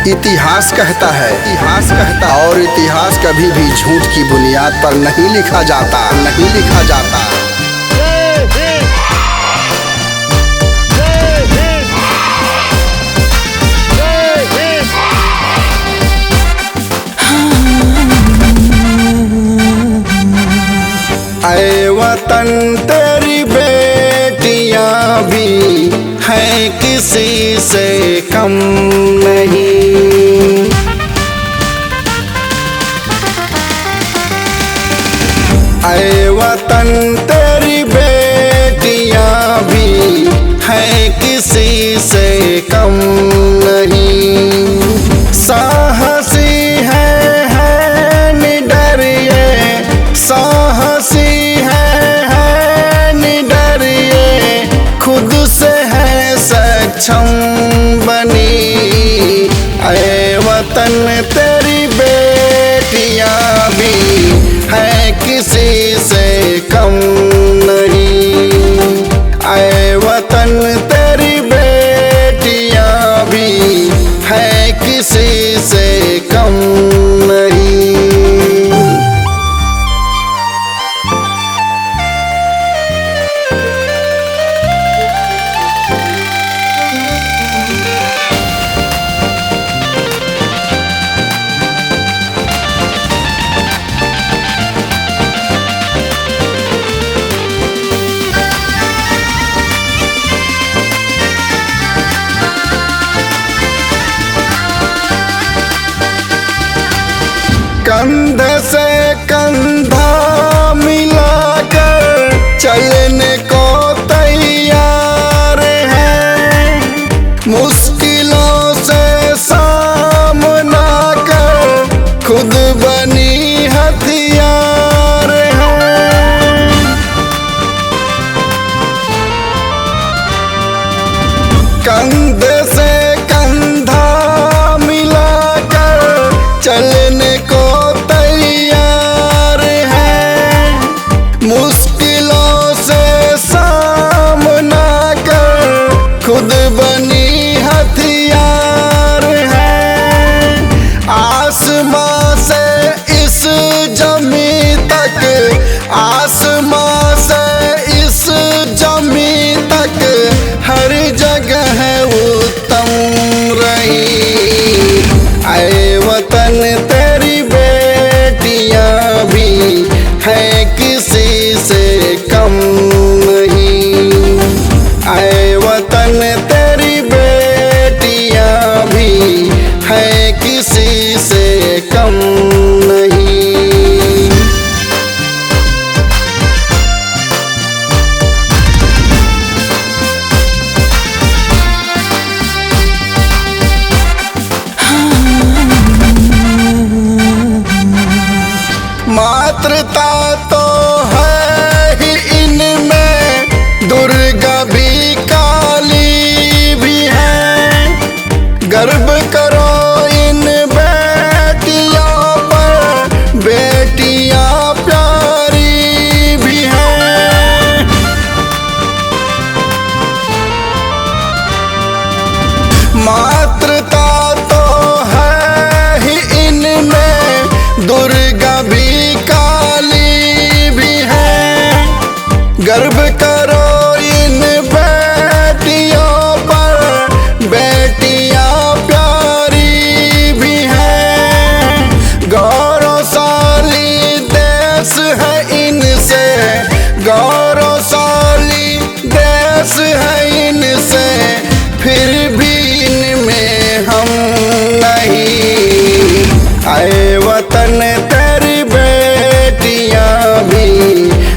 इतिहास कहता है, और इतिहास कभी भी झूठ की बुनियाद पर नहीं लिखा जाता। ऐ वतन तेरी बेटियां भी हैं किसी से कम नहीं। ऐ वतन तेरी बेटियां भी हैं किसी से कम नहीं। साहसी है निडर ये, साहसी है निडर ये, खुद से है सक्षम बनी। ऐ वतन तेरी बेटियां भी है किसी से कम नहीं। ऐ वतन तेरी बेटियां भी है किसी से कम नहीं। कंधे से कंधा मिलाकर चलने को तैयार है, मुश्किलों से सामना कर खुद बनी हथियार है। कंधे से कंधा मिलाकर चलने को तैयार है, मुश्किलों से सामना कर खुद बनी हथियार है। आसमां से इस जमी तक, आसमां से इस जमी तक हर जगह उत्तम रही। ऐ वतन तेरी बेटियां भी है किसी से कम नहीं। ऐ वतन तेरी बेटियां भी है किसी से कम नहीं। मातृता तो है ही इनमें, दुर्गा भी काली भी है। गर्व करो इन बेटियों पर, बेटियां प्यारी भी हैं। मातृता तो है ही इनमें, दुर्गा भी काली भी है। गर्व करो इन बेटियों पर, बेटियां प्यारी भी हैं। गौरवशाली देश है इनसे, गौरवशाली देश है इनसे, फिर भी इनमें हम नहीं। ऐ वतन तेरी बेटियां भी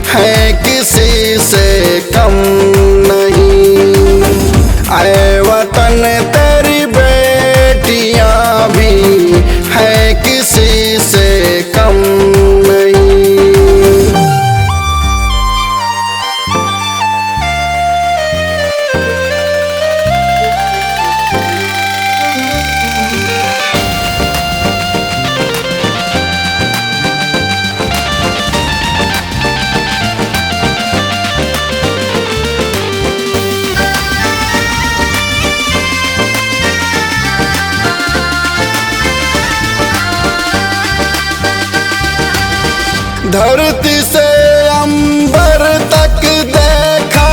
है किसी से कम नहीं। ऐ वतन तेरी बेटियां भी है किसी से कम नहीं। धरती से अंबर तक देखा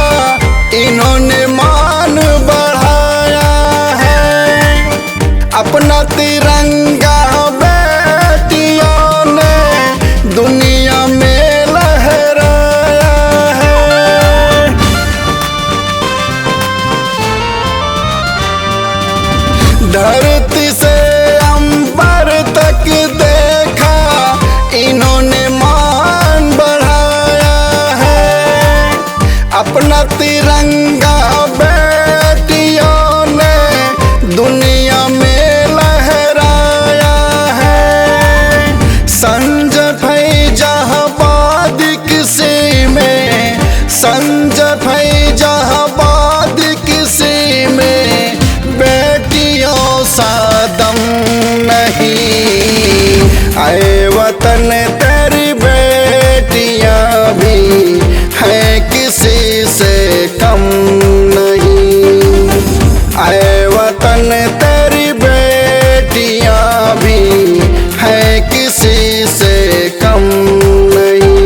इन्होंने मान बढ़ाया है। अपना तिरंगा बेटियों ने दुनिया में लहराया है। धरती से अंबर तक देखा इन्होंने मान बढ़ाया है। अपना तिरंगा बेटियों ने दुनिया में लहराया है। संजय फैजाबाद किसी में, संजय फैजाबाद किसी में बेटियों सा दम नहीं। आए वतन तेरी बेटियां भी हैं किसी से कम नहीं। आए वतन तेरी बेटियां भी हैं किसी से कम नहीं।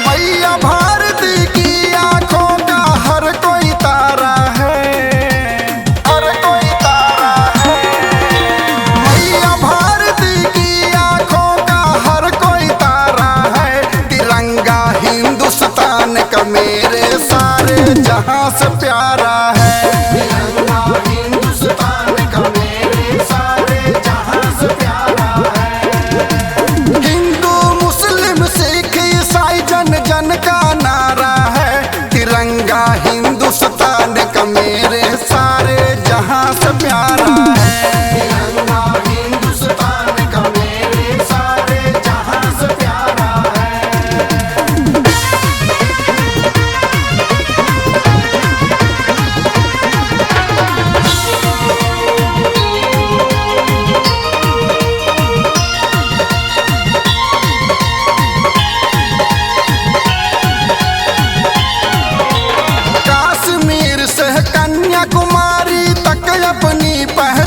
मैया भारती की आंखों का हर कोई तारा है, हर कोई तारा है। मैया भारती की आंखों का हर कोई तारा है। तिरंगा हिंदुस्तान का मेरे सारे जहां से प्यारा है। तिरंगा हिंदुस्तान का मेरे सारे जहां से प्यारा है। हिंदू मुस्लिम सिख ईसाई जन जन का नारा है। तिरंगा हिंदुस्तान का मेरे सारे जहां से प्यारा है। तिरंगा हिंदुस्तान का मेरे सारे जहां से प्यारा है। कन्याकुमारी तक अपनी पहचान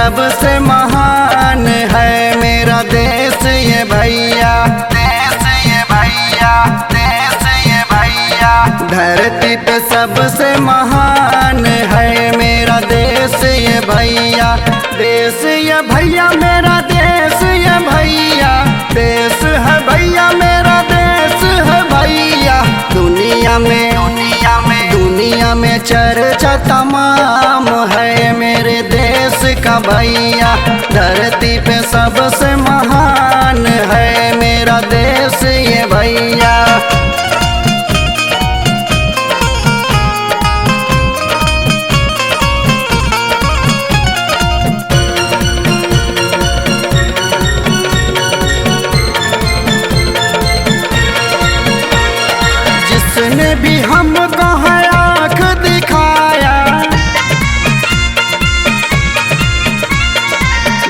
सबसे महान है मेरा देश ये भैया, देश ये भैया, देश ये भैया। धरती पे सबसे महान है मेरा देश ये भैया, देश ये भैया मेरा देश ये भैया, देश है भैया मेरा देश है भैया। दुनिया में दुनिया में चर्चा तमाम है मेरे देश का भैया। धरती पे सबसे महान है मेरा देश ये भैया। जिसने भी हमको है आँख दिखाया,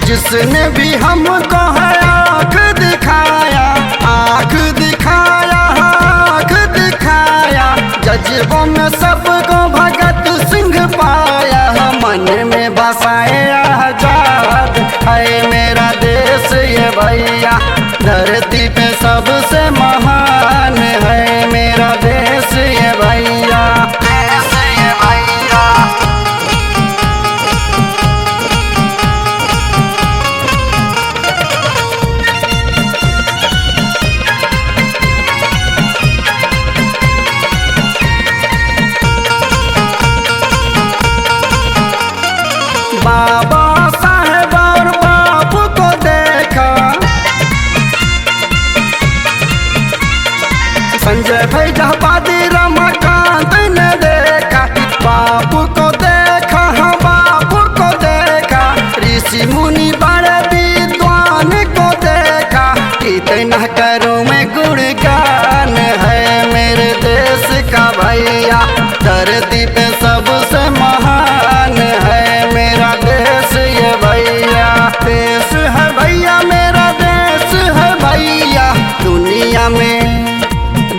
जिसने भी हमको है आँख दिखाया, आँख दिखाया, आँख दिखाया। जज्बों में सबको भगत सिंह पाया, मन में बसाए आजाद है मेरा देश ये भैया। धरती पे सबसे महान है मेरा देश ये भैया, देश ये भैया। बाबा साहेब और बापू को देखा, संजय भाई जहाबादी रमाकांत ने देखा। बापू को देखा, हाँ बापू को देखा। ऋषि मुनि बड़े विद्वान को देखा। कितना करूँ मैं गुणगान है मेरे देश का भैया। धरती पे सबसे महान है मेरा देश ये भैया, देश है भैया मेरा देश है भैया।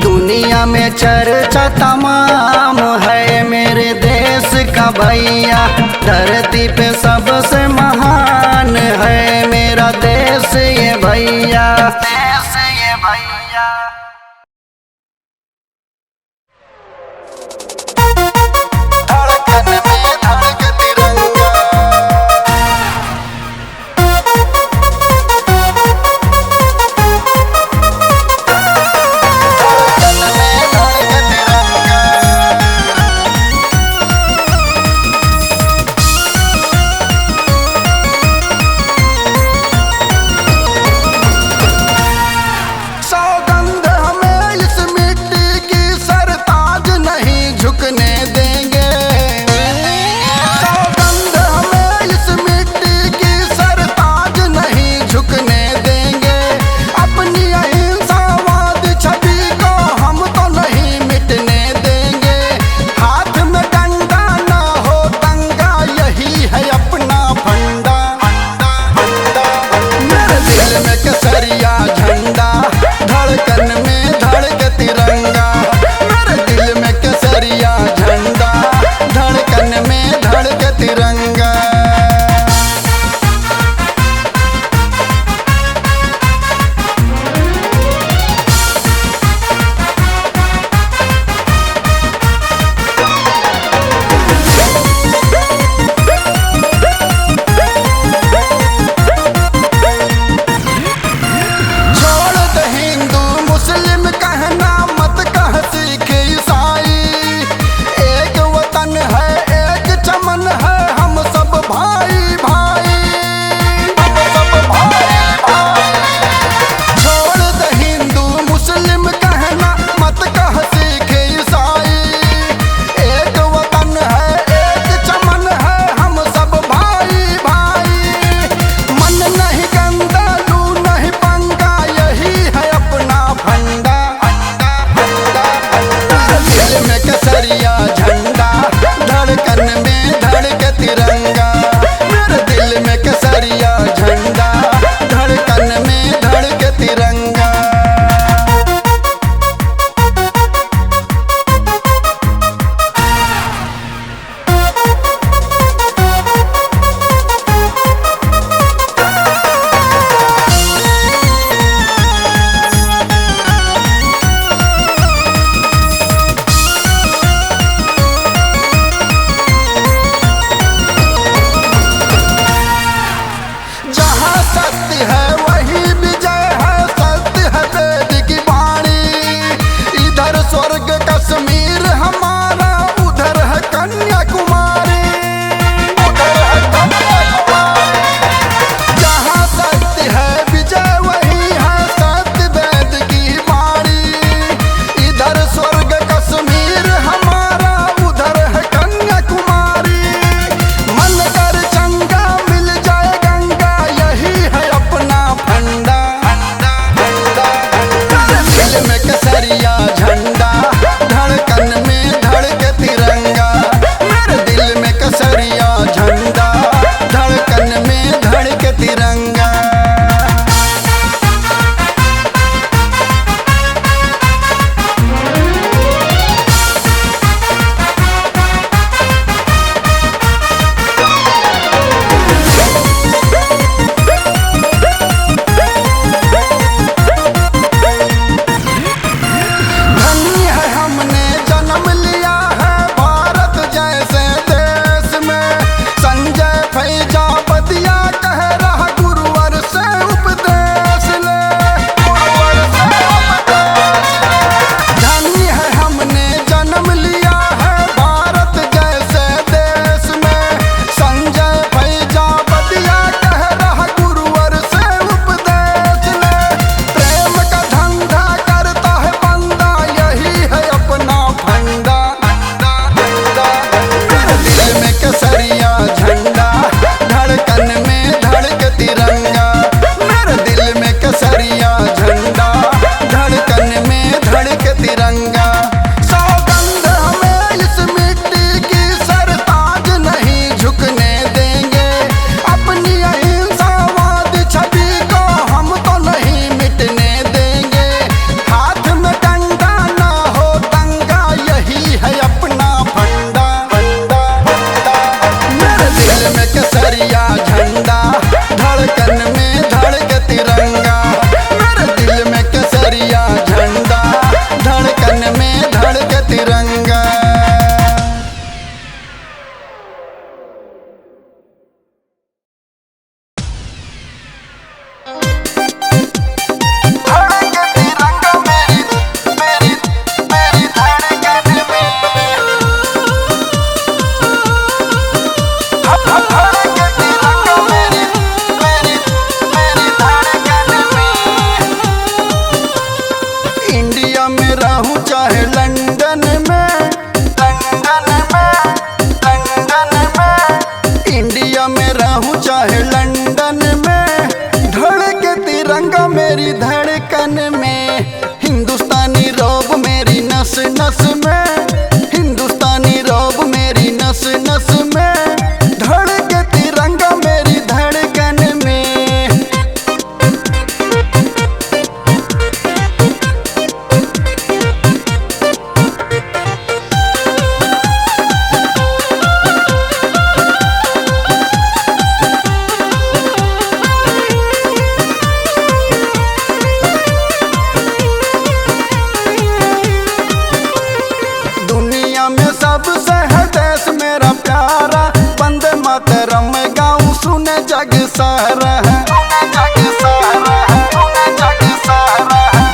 दुनिया में चर्चा तमाम है मेरे देश का भैया। धरती पे सबसे महान है मेरा देश ये भैया, देश ये भैया। धड़कन में धड़क तिरंगा, सौगंध केसरिया झंडा, धड़कन में धड़के तिरंगा। मेरे दिल में केसरिया झंडा, धड़कन में धड़के तिरंगा।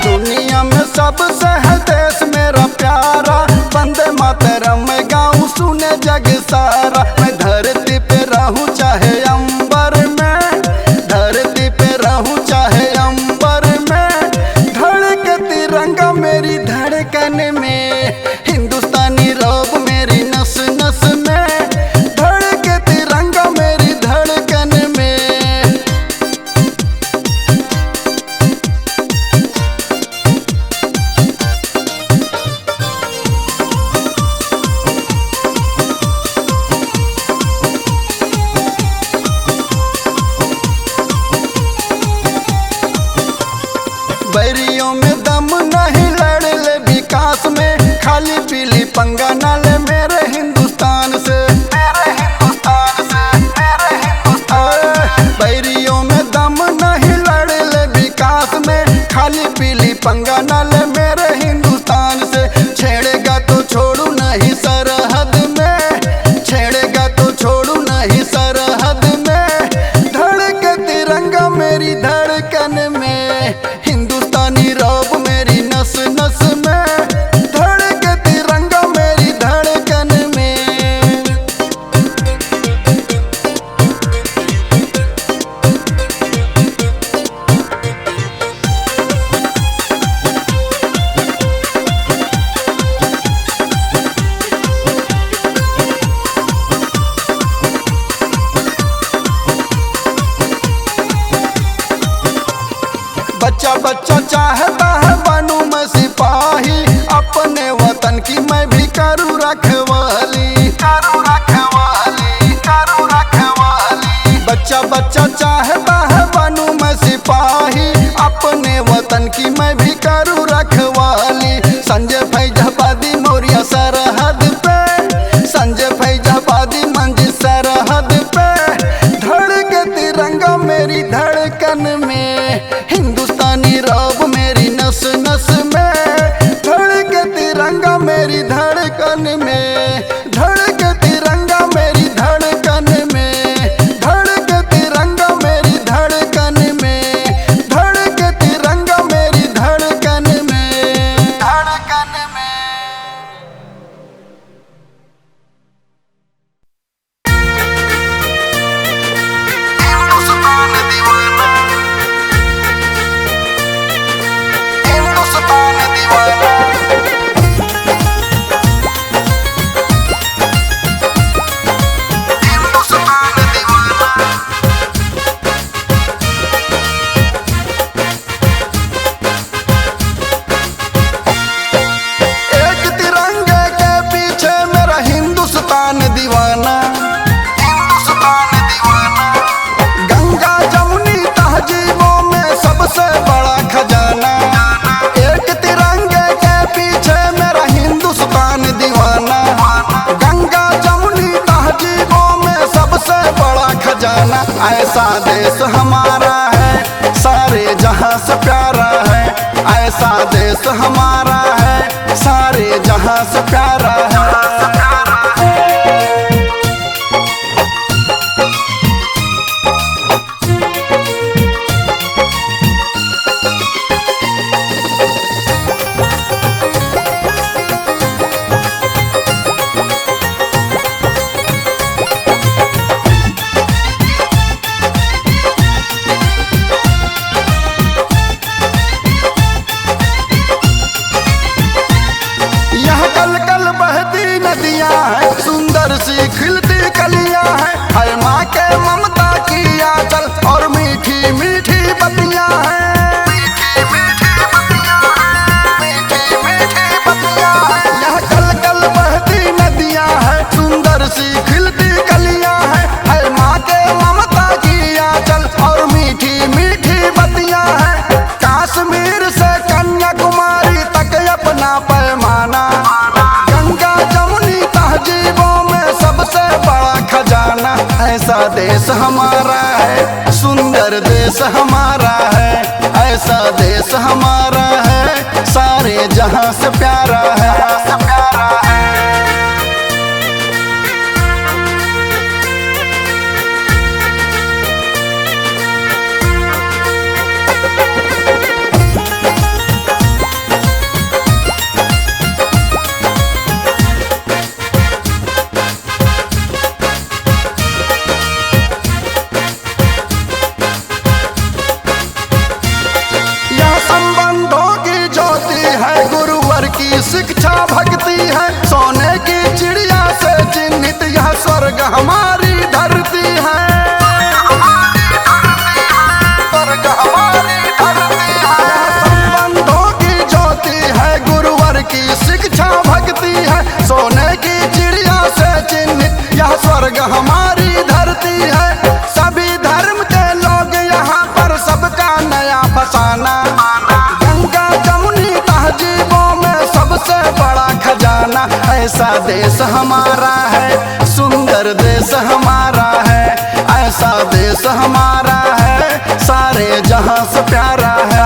दुनिया में सबसे है देश मेरा प्यारा, वंदे मातरम गाऊं सुने जग सारा। मैं धरती पे रहूं चाहे अंबर में, धरती पे रहूं चाहे अंबर में, धड़के तिरंगा मेरी धड़कन में, हिंदुस्तानी रौब मेरी नस नस में, धड़के तिरंगा मेरी धड़कन में। बैरियों में दम नहीं लड़ ले विकास में, खाली पीली पंगा ना ले मेरे हिंदुस्तान से, मेरे हिंदुस्तान से, मेरे हिंदुस्तान। बैरियों में दम नहीं लड़ ले विकास में, खाली पीली पंगा ना ले मेरे हिंदुस्तान से। छेड़ेगा तो छोड़ू नहीं सरहद में, छेड़ेगा तो छोड़ू नहीं सरहद में, धड़के तिरंगा मेरी धड़कन में, हिंदुस्तानी रौब मेरी नस नस में, धड़के तिरंगा मेरी धड़कन में। ऐसा देश हमारा है, सारे जहां से प्यारा है। सुंदर सी खिलती कलियां हैं, हर माँ के ममता की आंचल और मीठी मीठी बतियां हैं। यह कल कल बहती नदियां हैं, सुंदर सी खिलती कलियां हैं, हर माँ के ममता की आंचल और मीठी मीठी बतियां हैं। कश्मीर से कन्याकुमारी तक अपना पैमाना, गंगा जमुनी तहजीबों में सबसे बड़ा खजाना। ऐसा देश हमारा है, सुंदर देश हमारा है, ऐसा देश हमारा है, सारे जहां से प्यारा है। की शिक्षा भक्ति है, सोने की चिड़िया से चिन्हित यह स्वर्ग हमारी धरती है। स्वर्ग हमारी धरती है, संबंधों की ज्योति है, गुरुवर की शिक्षा भक्ति है, सोने की चिड़िया से चिन्हित यह स्वर्ग हमारी धरती है। सभी धर्म के लोग यहाँ पर, सबका नया फसाना, गंगा जमुनी तहजीबों सबसे बड़ा खजाना। ऐसा देश हमारा है, सुंदर देश हमारा है, ऐसा देश हमारा है, सारे जहां से प्यारा है।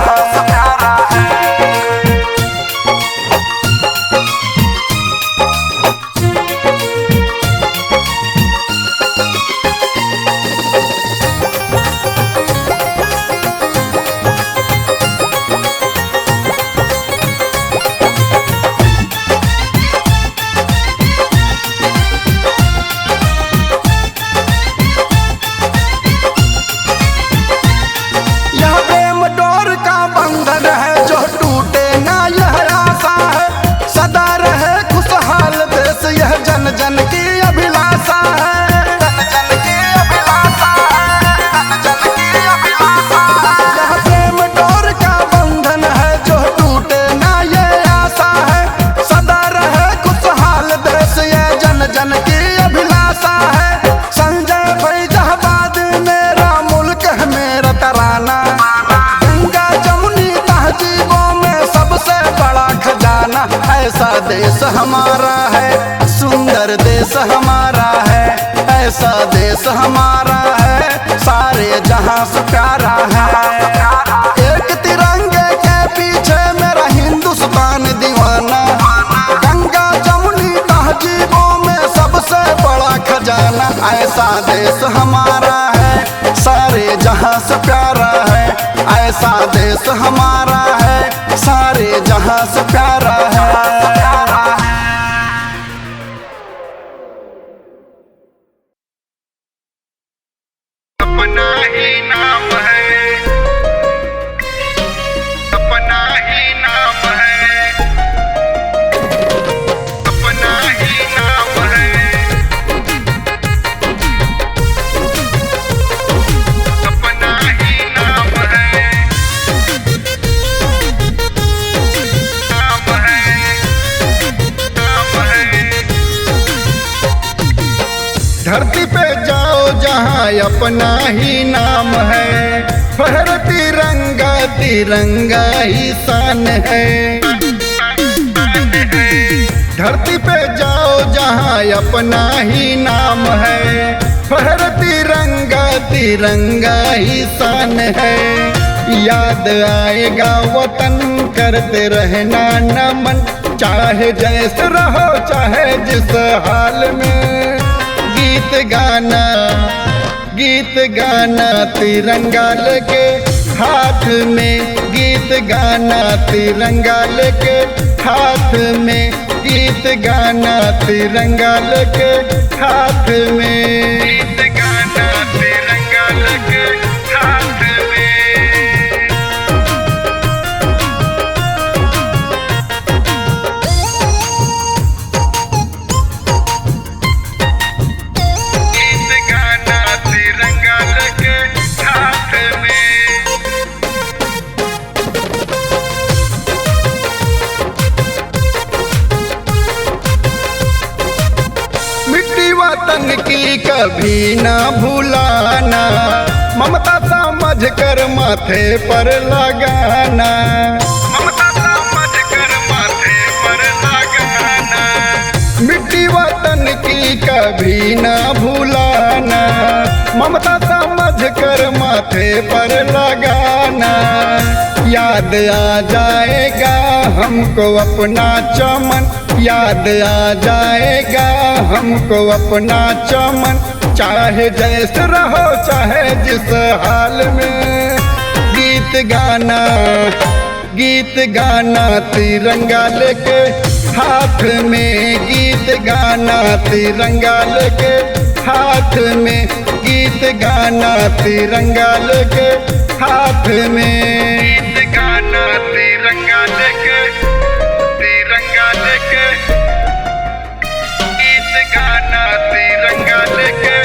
जन जन की अभिलाषा है, जन जन की अभिलाषा है, जन जन की अभिलाषा है। यह प्रेम डोर का बंधन है, जो टूटे ना ये आशा है, सदा रहे खुशहाल देश ये जन जन की अभिलाषा है। संजय फैजाबाद मेरा मुल्क है, मेरा तराना, गंगा जमुनी तहजीबों में सबसे बड़ा खजाना। ऐसा देश हमारा है, सुंदर देश हमारा है, ऐसा देश हमारा है, सारे जहां से प्यारा है। एक तिरंगे के पीछे मेरा हिंदुस्तान दीवाना, गंगा जमुनी तहजीबों में सबसे बड़ा खजाना। ऐसा देश हमारा है, सारे जहां से प्यारा है, ऐसा देश हमारा है, सारे जहां से प्यारा है। अपना ही नाम है, अपना ही नाम है, अपना ही नाम है, अपना ही नाम है, नाम है, नाम है। धरती पे जाओ जहाँ अपना ही नाम है, फहर तिरंगा तिरंगा ही शान है। धरती पे जाओ जहाँ अपना ही नाम है, फहर तिरंगा तिरंगा ही शान है। याद आएगा वतन करते रहना नमन, चाहे जैसे रहो चाहे जिस हाल में। गीत गाना तिरंगा लेके हाथ में, गीत गाना तिरंगा लेके हाथ में, गीत गाना तिरंगा लेके हाथ में, गीत गाना तिरंगा लेके हाथ में। गीत गाना तिरंगा लेके हाथ में। मिट्टी वतन की कभी ना भुलाना, ममता समझ कर माथे पर लगाना, ममता समझ कर माथे पर लगाना। मिट्टी वतन की कभी ना भुलाना, ममता समझ कर माथे पर लगाना। याद आ जाएगा हमको अपना चमन, याद आ जाएगा हमको अपना चमन, चाहे जैसे रहो चाहे जिस हाल में। गीत गाना तिरंगा लेके हाथ में, गीत गाना तिरंगा लेके हाथ में, गीत गाना तिरंगा लेके हाथ में, गीत गाना तिरंगा लेके, तिरंगा लेके, गीत गाना तिरंगा लेके।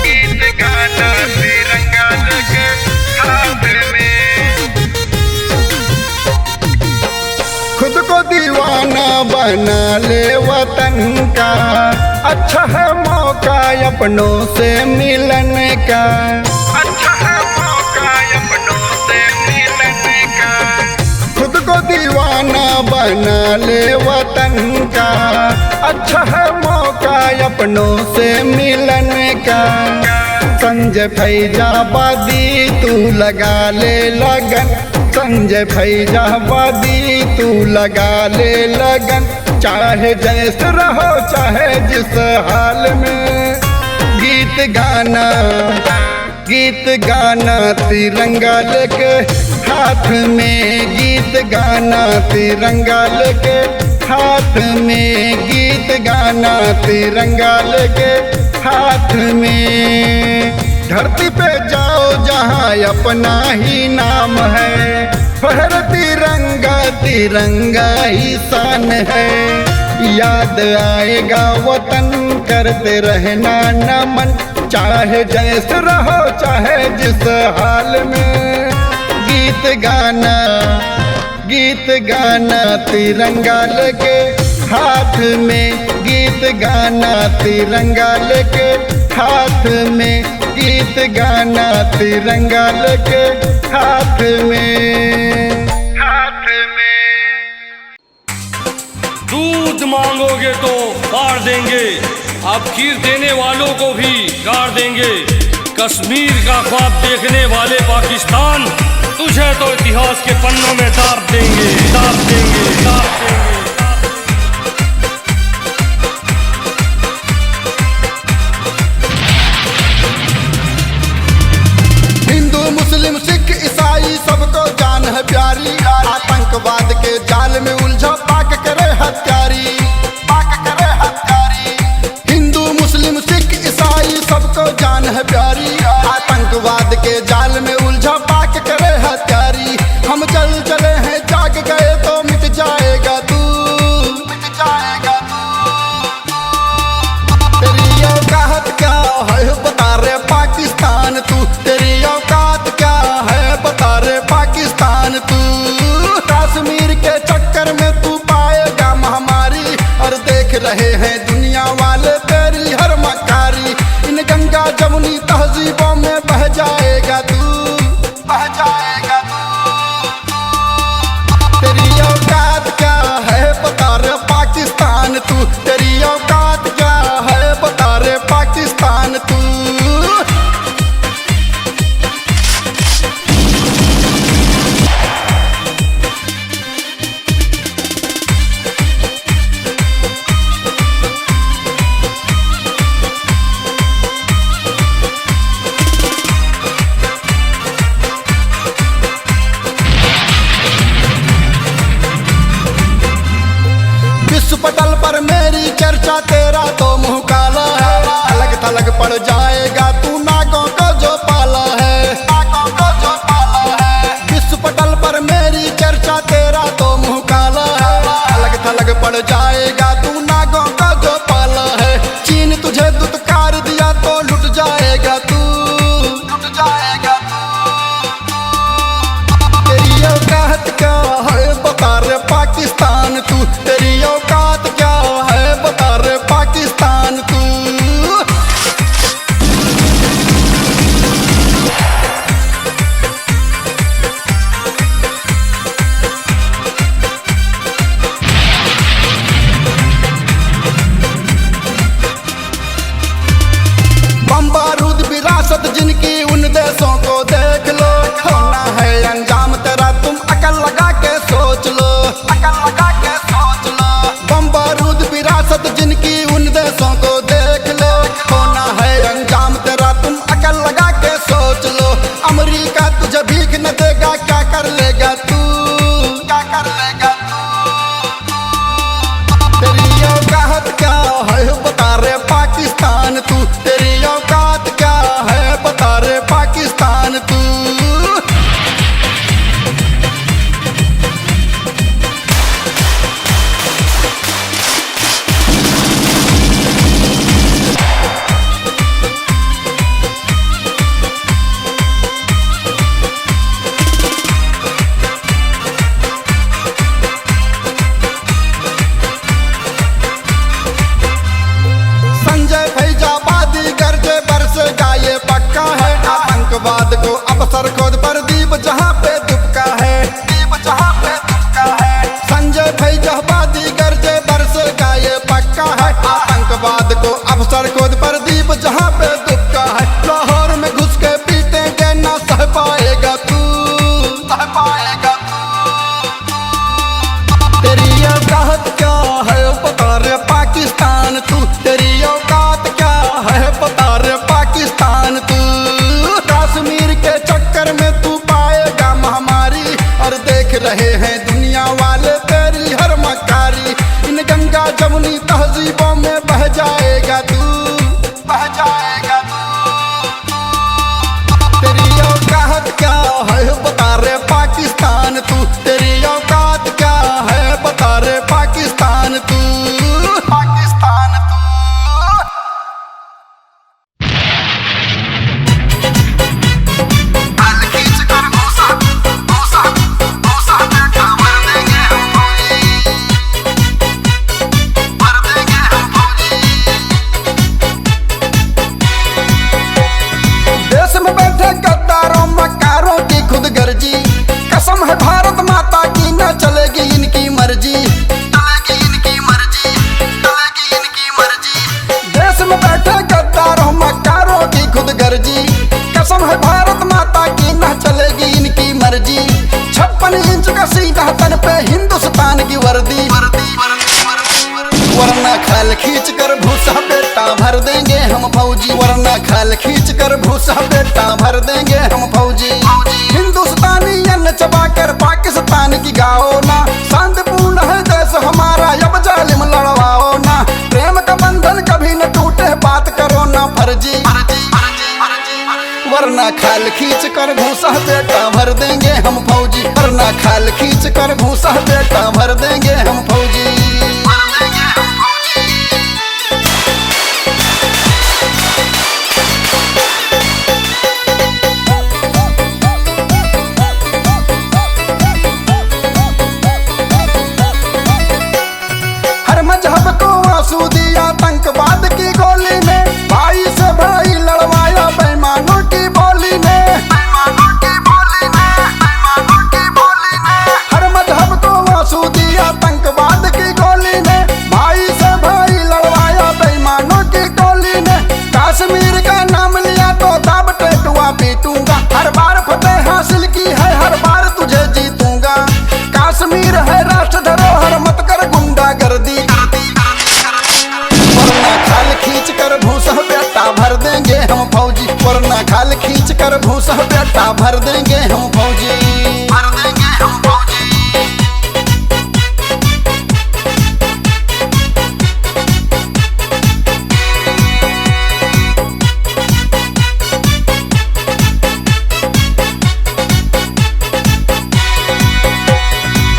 गीत गाना तिरंगा लेके हाथ में। खुद को दीवाना बना ले वतन का, अच्छा है मौका अपनों से मिलन का, अच्छा है मौका अपनों से मिलन का। खुद को दीवाना बना ले वतन का, अच्छा है मौका अपनों से मिलन का। संजय फैजाबादी तू लगा ले लगन, संजय फैजाबादी तू लगा ले लगन, चाहे जैसे रहो चाहे जिस हाल में। गीत गाना तिरंगा लेके हाथ में, गीत गाना तिरंगा लेके हाथ में, गीत गाना तिरंगा लेके हाथ में। धरती पे जाओ जहाँ अपना ही नाम है, फहर तिरंगा तिरंगा ही शान है। याद आएगा वतन करते रहना नमन, चाहे जैसे रहो चाहे जिस हाल में। गीत गाना तिरंगा लेके हाथ में, गीत गाना तिरंगा लेके हाथ में, गीत गाना तिरंगा लेके हाथ में, हाथ में। दूध मांगोगे तो पार देंगे, अब खीर देने वालों को भी गाड़ देंगे। कश्मीर का ख्वाब देखने वाले पाकिस्तान, तुझे तो इतिहास के पन्नों में दाब देंगे, दाब देंगे, दाब देंगे। हिंदू मुस्लिम सिख ईसाई सबको जान है प्यारी, आतंकवाद के जाल में उलझा पाक करे हत्यारी, पाक करे हत्यारी। हिंदू मुस्लिम सिख ईसाई सबको जान है प्यारी, आतंकवाद के जाल में उलझा पाक करे हत्यारी। हम चल चले हैं जाग गए तो मिट जाएगा तू, मिट जाएगा तू। तेरी औकात क्या है बता रे पाकिस्तान तू, तेरी औकात क्या है बता रे पाकिस्तान तू। कश्मीर के चक्कर में तू पाएगा महामारी, और देख रहे हैं दुनिया वाले तेरी हर मकारी। इन गंगा जमुनी तहजीबों में बह जाएगा तू, बह जाएगा तू। तेरी औकात क्या है बता रे अफसर खुद प्रदीप जहाँ पे दुबका है, लाहौर में घुस के पीटेंगे ना सह पाएगा तू, सह पाएगा तू। तेरी औकात क्या है पता रे पाकिस्तान तू, तेरी औकात क्या है पता रे पाकिस्तान तू। कश्मीर के चक्कर में तू पाएगा महामारी, और देख रहे हैं दुनिया वाले तेरी हर मक्कारी। इन गंगा जमुनी तहजीबों में बह जाएगा तू, बह जाएगा तू। तेरी औकात क्या है बता रे पाकिस्तान तू, तेरी औकात क्या है बता रे पाकिस्तान तू, पाकिस्तान तू। कसम है भारत माता की न चलेगी इनकी मर्जी, चलेगी इनकी मर्जी, चलेगी इनकी मर्जी। देश में बैठे गद्दारों मक्कारों की खुद गर्जी, कसम है भारत माता की न चलेगी इनकी मर्जी। 56 इंच का सीधा तन पे हिंदुस्तान की वर्दी, वरना खाल खींच कर भूसा बेटा भर देंगे हम फौजी, वरना खाल खींच कर भूसा बेटा भर देंगे हम फौजी। हिंदुस्तानी अन्न चबाकर पाकिस्तान की गाओ ना, शांतिपूर्ण है देश हमारा अब जालिम लड़वाओ ना। प्रेम का बंधन कभी न टूटे बात करो ना फर्जी, वरना खाल खींच कर भूसा बेटा भर देंगे हम फौजी, वरना खाल खींच कर भूसा बेटा भर देंगे हम फौजी। मजहब को आंसू दिया आतंकवाद की गोली में, भाई से भाई लड़वाया बेईमानों की बोली में, बेईमानों की बोली में, बेईमानों की बोली में। हर मजहब को आंसू दिया आतंकवाद की गोली में, भाई से भाई लड़वाया बेईमानों की गोली में। कश्मीर का नाम लिया तो दाब टेटुआ पीटूंगा, हर बार फतेह हासिल की है हर बार तुझे जीतूंगा। कश्मीर है राष्ट्र धरोहर मत कर गुंडा गर्दी, खाल खींच कर भूसा बेटा भर देंगे हम फौजी, वरना खाल खींच कर भूसा बेटा भर देंगे हम फौजी, भर देंगे हम फौजी।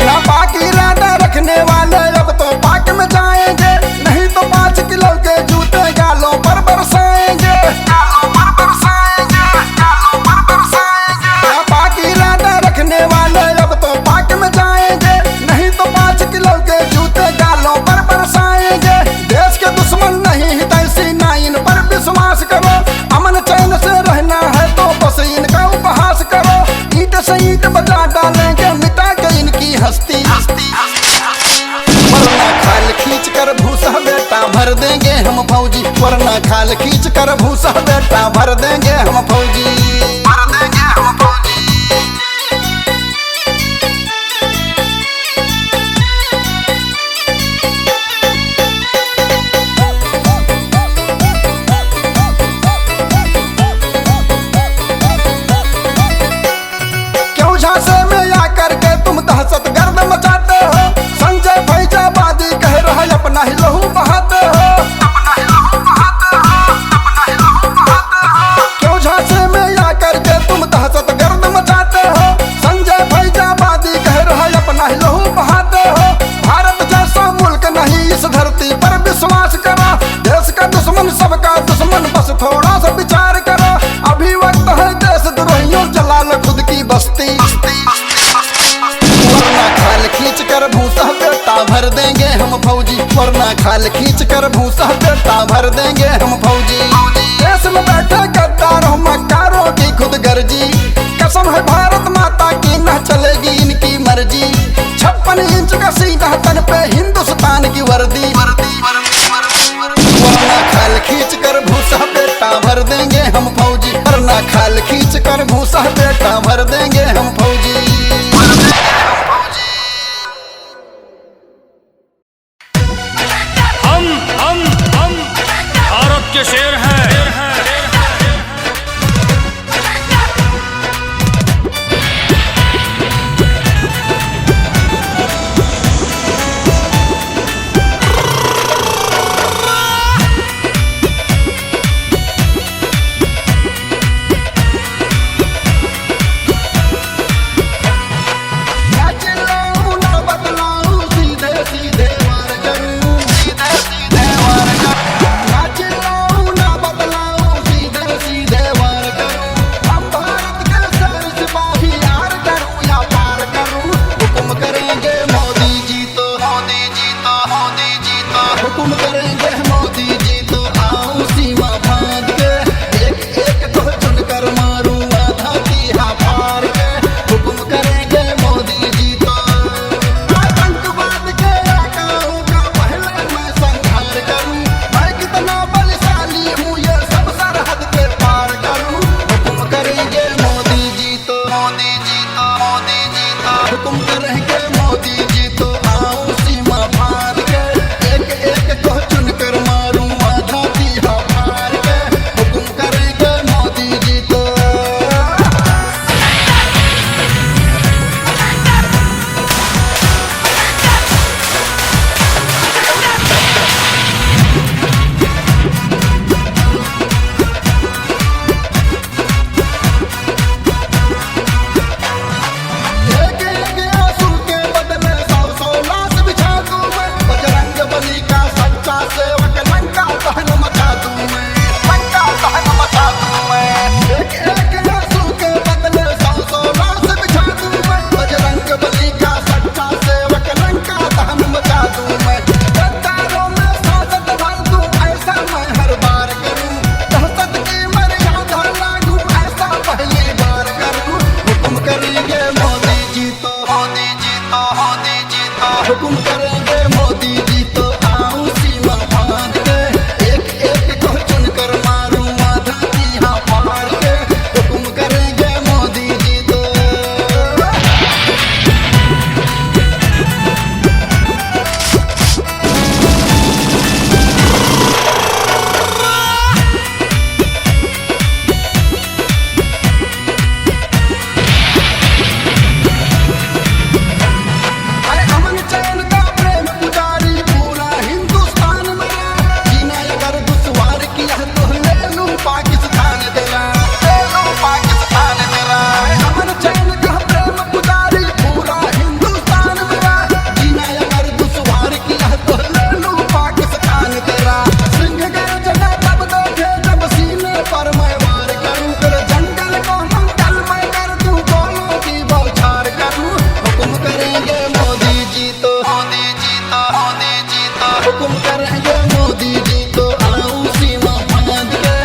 ना पाक इरादा रखने वाले अब तो पाक में जाएंगे, नहीं तो 5 किलो के जूते गालों पर बरसाएंगे, गालों पर बरसाएंगे, गालों पर बरसाएंगे। ना पाक इरादा रखने वाले अब तो पाक में जाएंगे, नहीं तो 5 किलो के जूते गालों पर बरसाएंगे। देश के दुश्मन नहीं हितैषी ना इन पर विश्वास करो, अमन चैन से रहना है तो बस इनका उपहास करो। ईंट से ईंट बजा डालेंगे मिटा के इनकी हस्ती, वरना खाल खींच कर भूसा बेटा भर देंगे हम फौजी, वरना खाल खींच कर भूसा बेटा भर देंगे हम फौजी, भर देंगे हम फौजी। क्यों झांसे में आकर के तुम दहशत गर्द मचाते हो, संजय फैजाबादी कह रहा है अपना ही लहू बहाते हो, अपना ही लहू बहाते हो, अपना ही लहू बहाते हो। क्यों झांसे में आकर के तुम दहशत गर्द मचाते हो, संजय फैजाबादी कह रहा है अपना ही लहू बहाते हो। भारत जैसा मुल्क नहीं इस धरती पर विश्वास करो, देश का दुश्मन सबका दुश्मन बस थोड़ा सा विचार करो। अभी वक्त है देश द्रोहियों जला लो खुद की बस्ती, वरना खाल खींच कर भूसा बेटा भर देंगे हम फौजी, वरना खाल खींच कर भूसा बेटा भर देंगे हम फौजी। देश में बैठे गद्दारों मक्कारों की खुद गर्जी, कसम है भारत माता की न चलेगी इनकी मर्जी। 56 इंच का सीधा तन पे हिंदुस्तान की वर्दी, वरना खाल खींच औकात के शेर हैं। हुकुम करेंगे मोदी जी तो आऊं सीमा फांद के, एक एक को चुनकर मारूं आधा तीहा फाड़ के। हुकुम करेंगे मोदी जी तो आतंकवाद के आकाओं का पहले मैं संहार करूं। मैं कितना बलशाली हूँ ये सब सरहद के पार करूं। हुकुम करेंगे मोदी जी तो हुकुम करेंगे मोदी जी तो आऊं सीमा फांद के, एक एक को चुनकर मारूं आधा तीहा फाड़ के। हुकुम करेंगे मोदी जी तो एक एक आंसू के बदले सौ सौ लाश बिछा दूं मैं। बजरंग बली का सच्चा सेवक लंका दहन मचा दूं मैं, लंका दहन मचा दूं मैं। एक एक आंसू के बदले सौ सौ लाश बिछा दूं मैं। बजरंग बली का सच्चा सेवक लंका दहन मचा दूं मैं। गद्दारों में सांसद भर दूं ऐसा मैं हर बार करूं। दहशत की मर्यादा लागू ऐसा पहली बार करूं। हुकुम करेंगे मोदी जी तो हुकुम करेंगे मोदी जी तो आऊं सीमा फांद के, एक एक को चुनकर मारूं आधा तीहा फाड़ के। हुकुम करेंगे मोदी जी तो अरे अमन चैन का प्रेम पुजारी पूरा हिंदुस्तान में। जीना अगर दुश्वार किया तो ले लूं पाकिस्तान तेरा, ले लूं पाकिस्तान तेरा। अमन चैन का प्रेम पुजारी पूरा हिंदुस्तान में। जीना अगर दुश्वार किया तो ले लूं पाकिस्तान तेरा। सिंह गर्जना तब देखे जब सीने पर मैं वार करूं। तेरे जंगल को मंगल मैं कर दूं, गोलों की बौछार करूं। हुकुम करेंगे मोदी जी तो हुकुम करेंगे मोदी जी तो आऊं सीमा फांद के,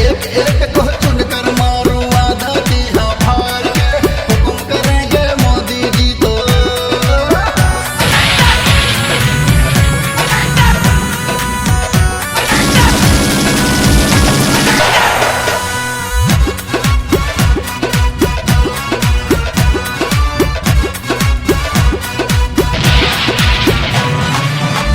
एक एक को चुनकर मारूं आधा तीहा फाड़ के। हुकुम करेंगे मोदी जी तो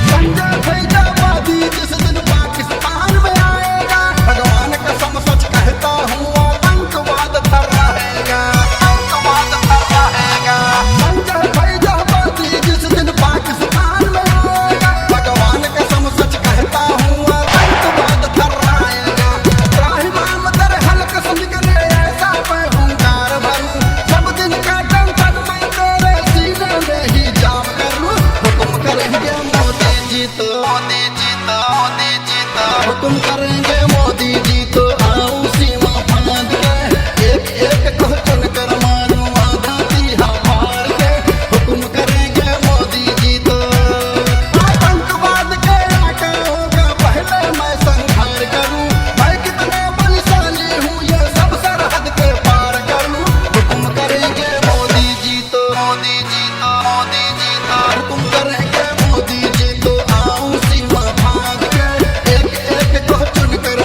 संजय फैजाबादी जिस दिन पाकिस्तान में आएगा, भगवान कसम सच कहता हूँ आतंकवाद थर रहेगा, आतंकवाद थर रहेगा। संजय फैजाबादी जिस दिन पाकिस्तान में आएगा, भगवान कसम सच कहता हूँ आतंकवाद थर रहेगा। त्राहिमाम तेरे हल्क से निकले ऐसा मैं हुंकार भरूं। सब दिन का टेंशन मैं तेरे सीने में ही जाम करूं। हुकुम करेंगे मोदी जी तो हुकुम करेंगे मोदी जी तो आऊं सीमा फांद के, एक एक को चुनकर मारूं आधा तीहा फाड़ के। हुकुम करेंगे मोदी जी तो आतंकवाद के आकाओं का पहले मैं संहार करूं। मैं कितना बलशाली हूँ ये सब सरहद के पार करूं। हुकुम करेंगे मोदी जी तो हुकुम करेंगे मोदी जी तो आऊं सीमा फांद के, एक एक को चुनकर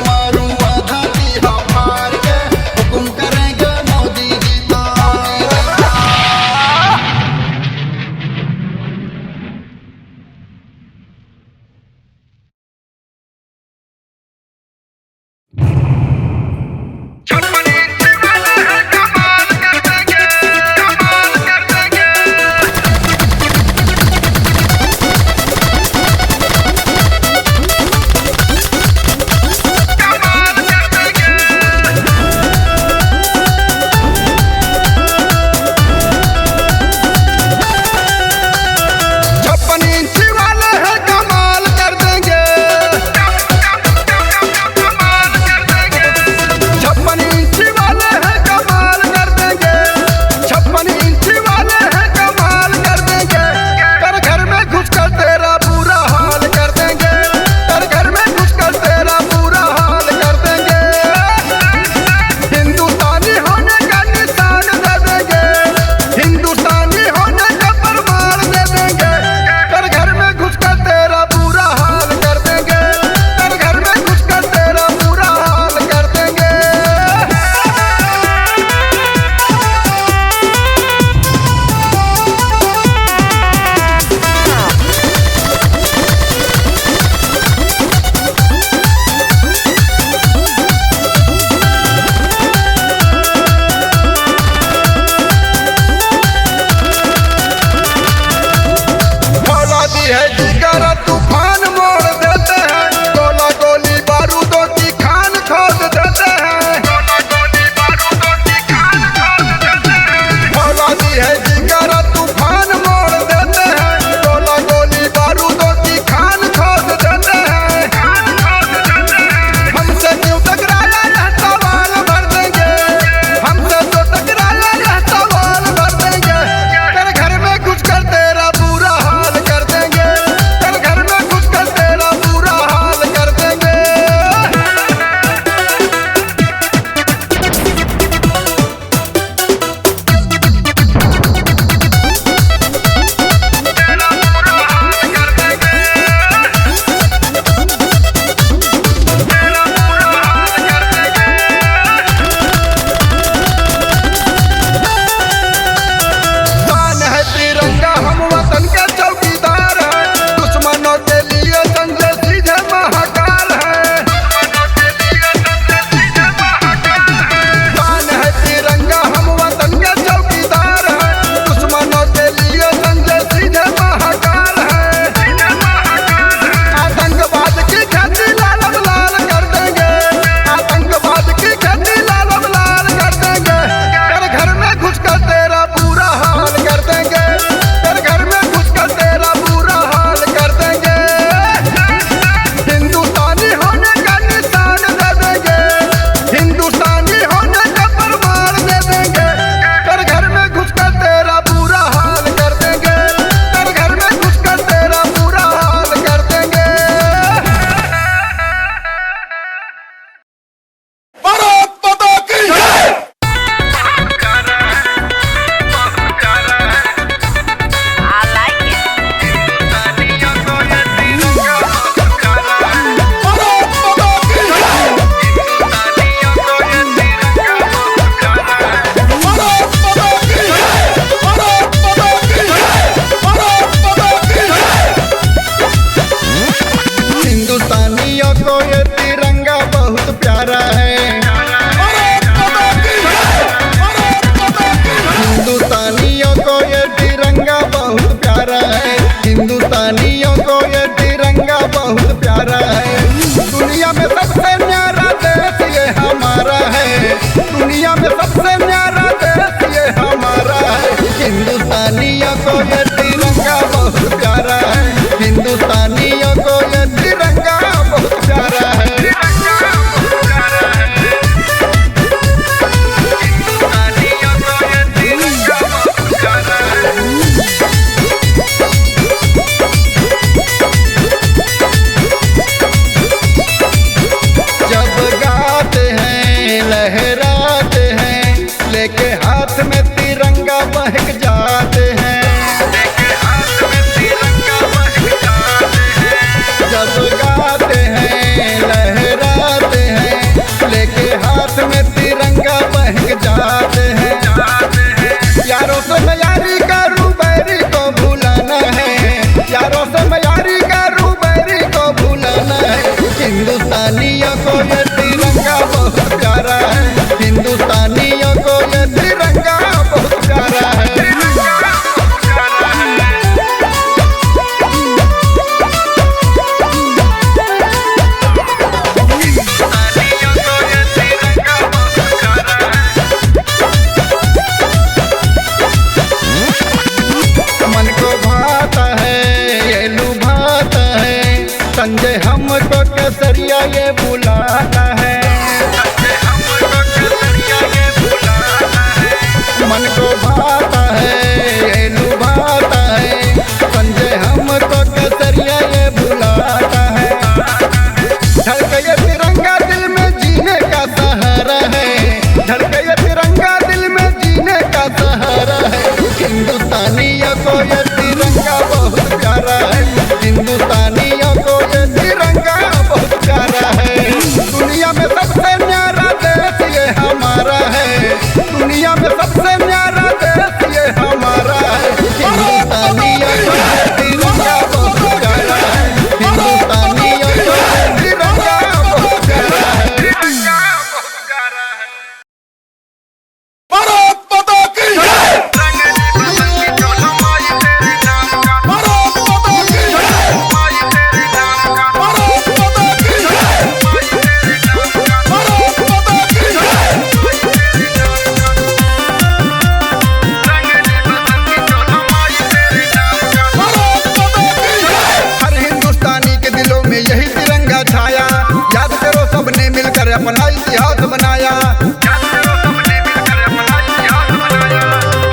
अपना इतिहास बनाया।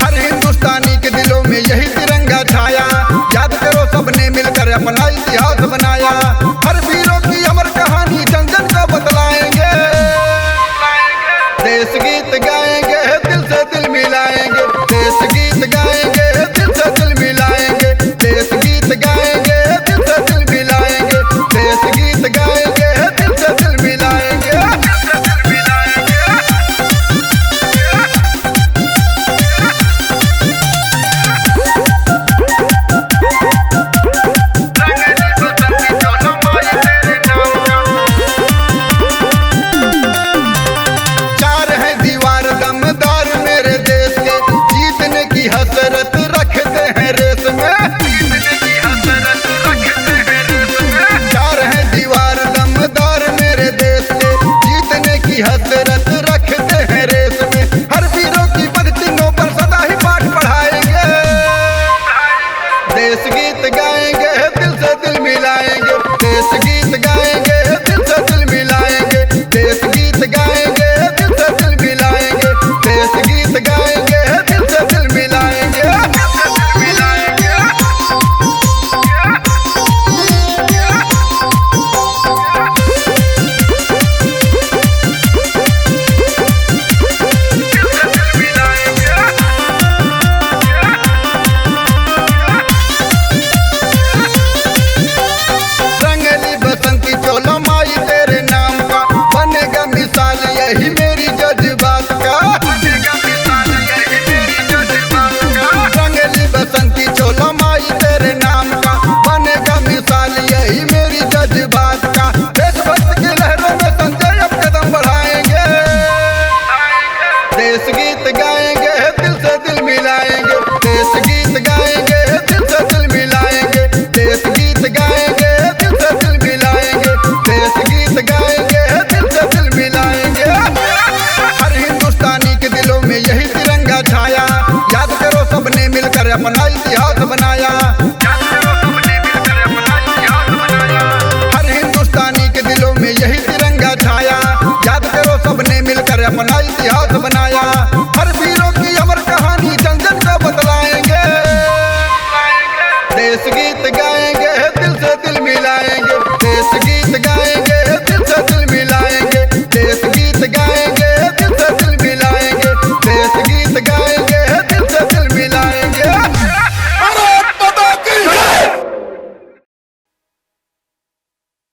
हर हिंदुस्तानी के दिलों में यही तिरंगा छाया। याद करो सबने मिलकर अपना इतिहास बनाया। हर वीरों की अमर कहानी जन जन को बतलाएंगे। देश गीत गाएंगे, दिल से दिल मिलाएंगे। देश गीत गाएंगे, दिल से दिल मिलाएंगे। देश गीत गाएंगे, दिल से दिल मिलाएंगे। देश गीत गाएंगे, दिल से दिल मिलाएंगे। चार है दीवार दमदार मेरे देश के, जीतने की हसरत रखते हैं रेस में। चार है दीवार दमदार मेरे देश के, जीतने की हसरत रखते हैं रेस में। हर वीरों की पंक्तियों पर सदा ही पाठ पढ़ाएंगे। देश गीत गाएंगे, दिल से दिल मिलाएंगे। देश गीत गाएंगे, दिल से दिल मिलाएंगे। देश गीत गाएंगे, दिल से दिल मिलाएंगे। देश गीत गाएंगे, दिल से दिल मिलाएंगे। रंगली बसंती चोला माई तेरे नाम का, बनेगा मिसाल यही मेरी जज्बात का। रंगली बसंती चोला माई तेरे नाम का, बनेगा मिसाल यही मेरी जज्बात का। देशभक्त की लहरों में संजय अब कदम बढ़ाएंगे। देश गीत गाएंगे, दिल से दिल मिलाएंगे। देश गीत गाएंगे, दिल से दिल मिलाएंगे। देश गीत गाएंगे, दिल से दिल मिलाएंगे। देश गीत गाएंगे, दिल से दिल मिलाएंगे। हर हिंदुस्तानी के दिलों में यही तिरंगा छाया। याद करो सबने मिलकर अपना इतिहास बनाया। हर हिंदुस्तानी के दिलों में यही तिरंगा छाया। याद करो सबने मिलकर अपना इतिहास बनाया। हर वीरों की अमर कहानी जन जन को बतलाएंगे। देश गीत गाएंगे, दिल से दिल मिलाएंगे। देश गीत गाएंगे, दिल से दिल मिलाएंगे। देश गीत गाएंगे, दिल से दिल मिलाएंगे। देश गीत गाएंगे, दिल से दिल मिलाएंगे।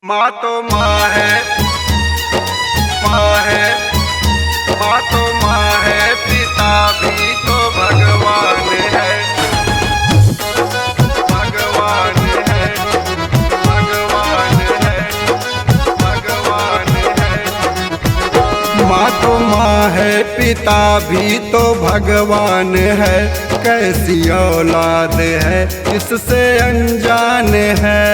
माँ तो माँ है, माँ है, माँ तो माँ है, पिता भी तो भगवान है। भगवान है, भगवान है, भगवान है। माँ तो माँ है, पिता भी तो भगवान है। कैसी औलाद है, इससे अनजान है।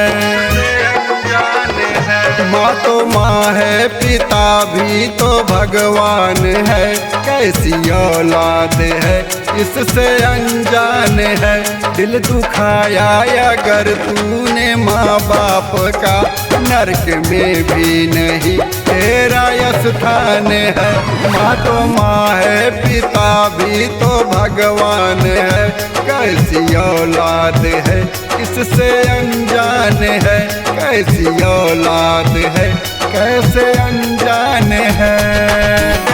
माँ तो माँ है, पिता भी तो भगवान है। कैसी औलाद है, इससे अनजान है। दिल दुखाया अगर तूने माँ बाप का, नरक में भी नहीं तेरा स्थान है। माँ तो माँ है, पिता भी तो भगवान है। कैसी औलाद है, इससे अनजान है। कैसी औलाद है, कैसे अनजान है।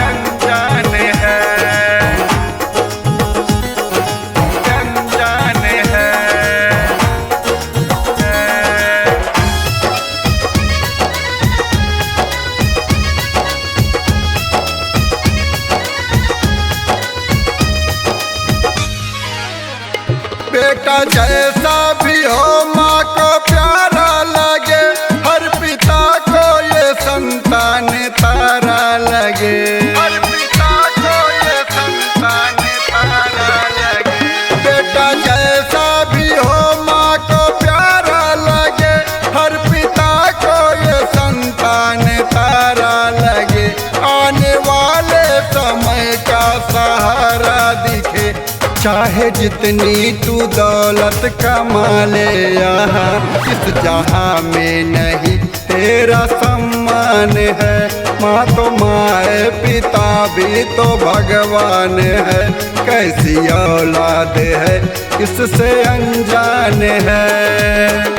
अनजान है, अनजान है। बेटा जैसा भी हो, माँ को प्यारा लगे। हर पिता को ये संतान तारा लगे। हर पिता को ये संतान तारा लगे। बेटा जैसा भी हो, माँ को प्यारा लगे। हर पिता को ये संतान तारा लगे। आने वाले समय का सहारा दिखे। चाहे जितनी तू दौलत कमा ले यहाँ, इस जहाँ में नहीं तेरा सम्मान है। माँ तो माए पिता भी तो भगवान है, कैसी औलाद है इससे अनजान है,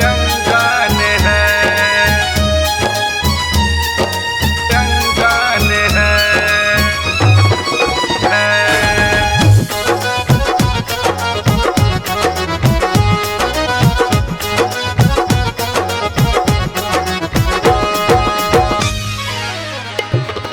अनजान है, अनजान है।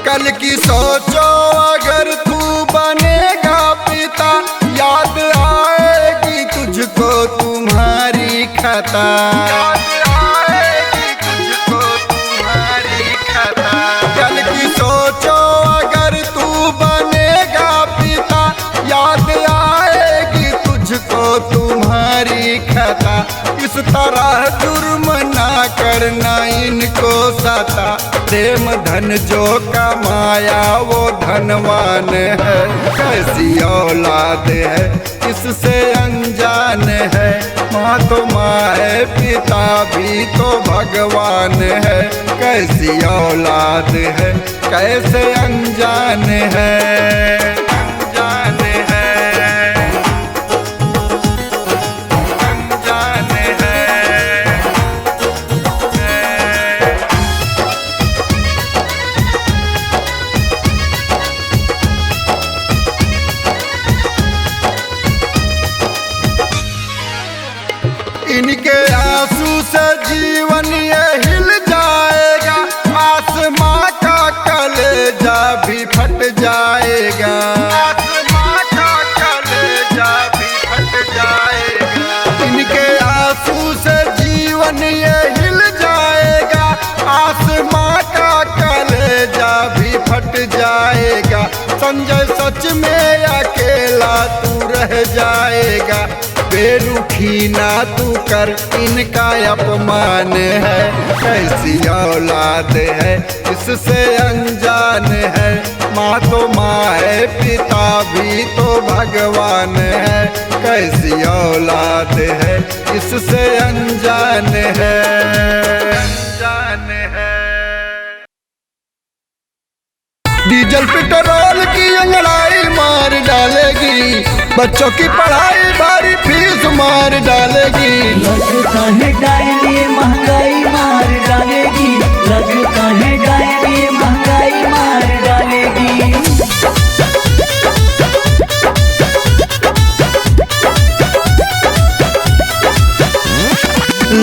कल की सोचो अगर तू बनेगा पिता, याद आएगी तुझको तुम्हारी खता, याद आएगी तुझको तुम्हारी खता। कल की सोचो अगर तू बनेगा पिता, याद आएगी तुझको तुम्हारी खता। इस तरह जुर्म ना करना इनको सता, प्रेम धन जो कमाया वो धनवान है, कैसी औलाद है इससे अनजान है। माँ तो माँ है पिता भी तो भगवान है, कैसी औलाद है कैसे अनजान है, अनजान है, अनजान है। इनके आंसू से जीवन ये हिल जाएगा, आसमां का कलेजा भी फट जाएगा, आसमां का कलेजा भी फट जाएगा। इनके आंसू से जीवन ये हिल जाएगा, आसमां का कलेजा भी फट जाएगा। संजय सच में अकेला तू रह जाएगा, बेरुखी ना तू कर इनका अपमान है, कैसी औलाद है इससे अनजान है। माँ तो माँ है पिता भी तो भगवान है, कैसी औलाद है इससे अनजान है, अनजान है। डीजल पेट्रोल की अंगड़ाई मार डालेगी, बच्चों की पढ़ाई भारी फीस मार डालेगी। लगता है डायल ये महंगाई मार डालेगी, लगता है डायल ये महंगाई मार डालेगी।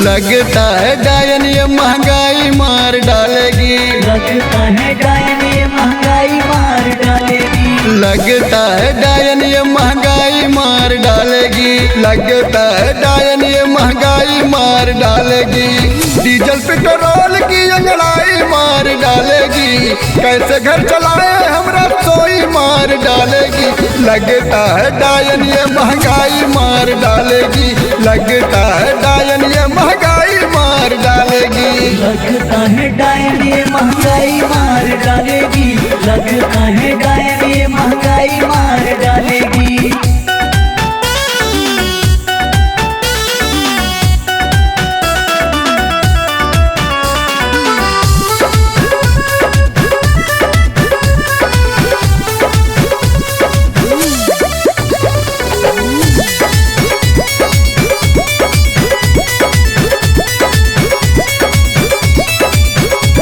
लगता है डायन ये महंगाई मार डालेगी, लगता है डायल ये महंगाई मार डालेगी। लगता है डायन ये महंगाई मार डालेगी, लगता है डायन ये महंगाई मार डालेगी। डीजल पेट्रोल की अंगड़ाई मार डालेगी, कैसे घर चलाए हमरा सोई मार डालेगी। लगता है डायन ये महंगाई मार डालेगी, लगता है डायन ये महंगाई मार डालेगी। लगता है डायल ये महंगाई मार डालेगी, लगता है डायल ये महंगाई मार डालेगी।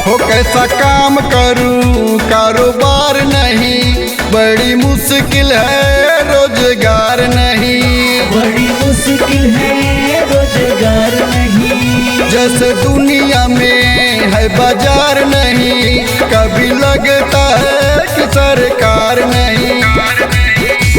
हो कैसा काम करूं कारोबार नहीं, बड़ी मुश्किल है रोजगार नहीं, बड़ी मुश्किल है रोजगार नहीं। जैसे दुनिया में है बाजार नहीं, कभी लगता है कि सरकार नहीं।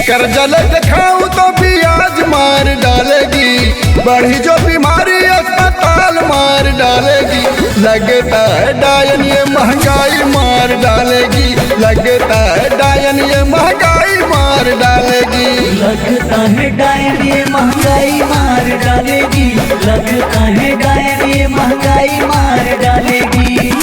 कर्जा लेके खाऊं तो ब्याज मार डालेगी, बढ़ी जो बीमारी अस्पताल मार डालेगी। लगता है डायन ये महंगाई मार डालेगी, लगता है डायन ये महंगाई मार डालेगी। लगता है डायल ये महंगाई मार डालेगी, लगता है डायल ये महंगाई मार डालेगी।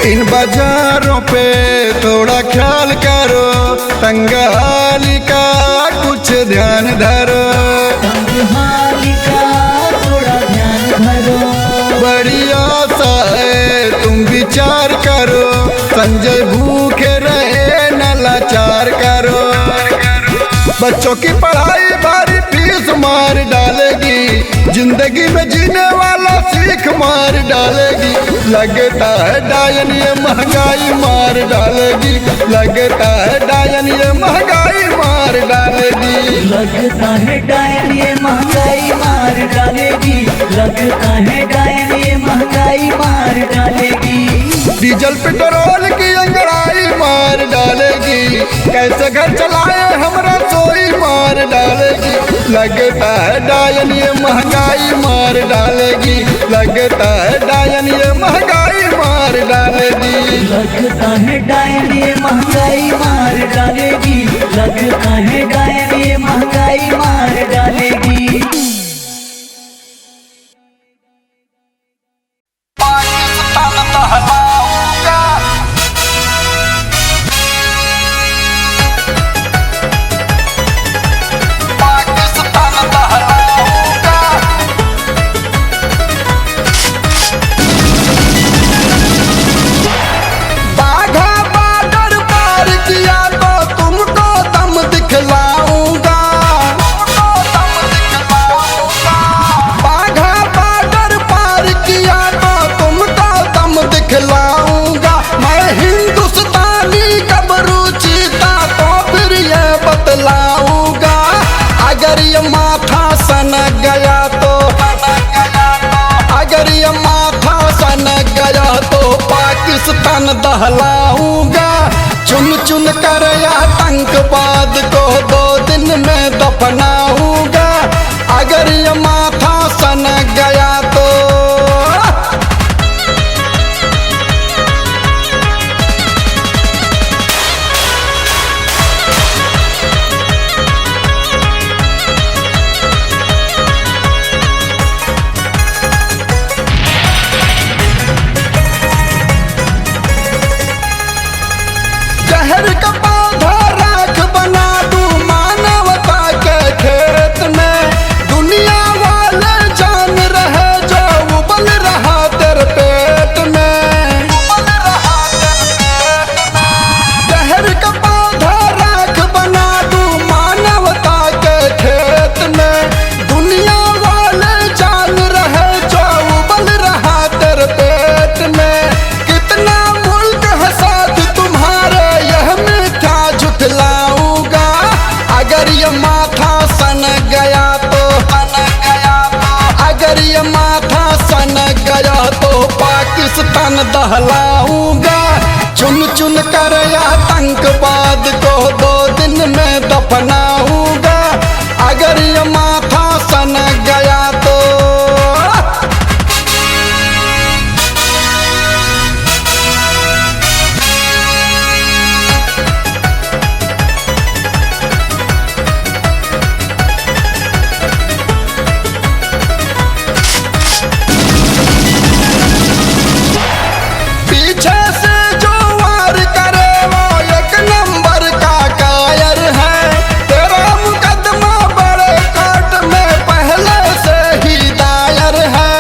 इन बाजारों पे थोड़ा ख्याल करो, तंगहाली का कुछ ध्यान धरो। तंगहाली का थोड़ा ध्यान धरो। बड़ी आशा है तुम विचार करो, संजय भूखे रहे न लाचार करो। बच्चों की पढ़ाई भारी फीस मार डालेगी, जिंदगी में जीने वाला सीख मार डालेगी। लगता है डायन ये महंगाई मार डालेगी, लगता है डायन ये महंगाई मार डालेगी। लगता है डायन ये महंगाई मार डालेगी, लगता है डायन ये महंगाई मार डालेगी। डीजल पेट्रोल की अंगड़ाई मार डालेगी, कैसे घर चलाए हमरा सोई मार डालेगी। लगता है डायन ये महंगाई मार डालेगी, लगता है डायन ये महंगाई मार डालेगी। लगता है डायन ये महंगाई मार डालेगी, लगता है डायन ये महंगाई मार डालेगी। पाकिस्तान दहलाऊंगा, चुन चुन कर आतंकवाद को 2 दिन में दफनाऊंगा। अगर ये माथा सन गया तो जहर का पौधा राख बना दूं मानवता के खेत में। दुनिया वाले जान रहे जो उबल रहा तेरे पेट में। जहर का पौधा राख बना दूं मानवता के खेत में। दुनिया वाले जान रहे जो उबल रहा तेरे पेट में। कितना मुल्क है साथ तुम्हारे यह मिथ्या झुठलाऊंगा। अगर ये माथा सन गया तो अगर ये माथा सन गया तो पाकिस्तान दहलाऊंगा। चुन चुन कर आतंकवाद को 2 दिन में दफनाऊंगा। अगर ये माथा सन गया तो पीछे से जो वार करे वो 1 नंबर का कायर है। तेरा मुकदमा बड़े कोर्ट में पहले से ही दायर है।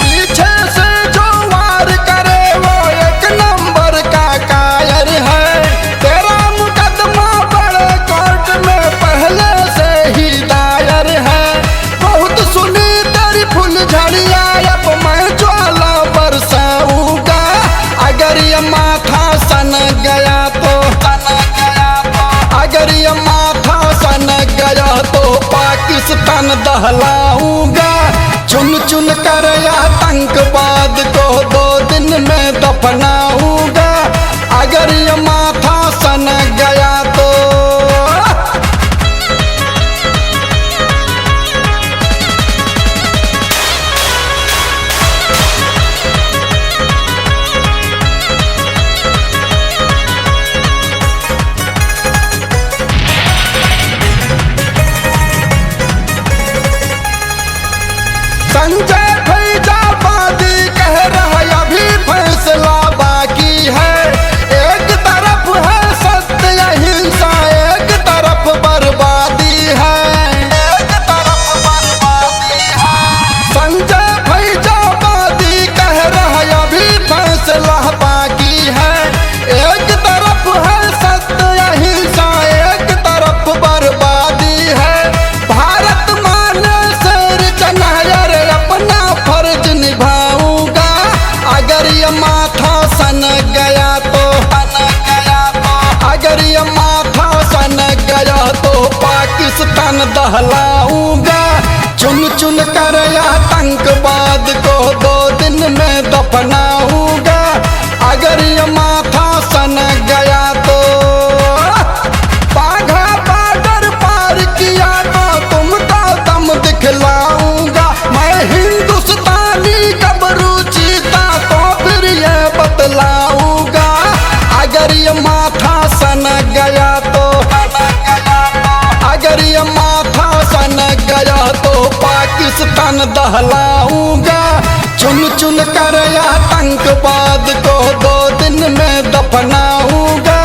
पीछे से जो वार करे वो 1 नंबर का कायर है। तेरा मुकदमा बड़े कोर्ट में पहले से ही दायर है। बहुत सुनी तेरी फुलझड़ियां अब मैं ज्वाला बरसाऊंगा। अगर ये माथा सन गया तो अगर ये माथा सन गया तो पाकिस्तान दहलाऊंगा। चुन चुन कर आतंकवाद को 2 दिन में दफनाऊंगा। अगर ये माथा सन गया तो संजय फैजाबादी पाकिस्तान दहलाऊंगा, चुन चुन कर आतंकवाद को 2 दिन में दफनाऊंगा। अगर ये माथा सनक गया तो बाघा बॉर्डर पार किया तो तुमको दम दिखलाऊंगा। मैं हिंदुस्तानी गबरू चीता तो फिर ये बतलाऊंगा। अगर ये माथा सनक गया तो, अगर ये माथा सनक गया तो पाकिस्तान दहलाऊंगा, चुन चुन कर आतंकवाद को 2 दिन में दफनाऊंगा।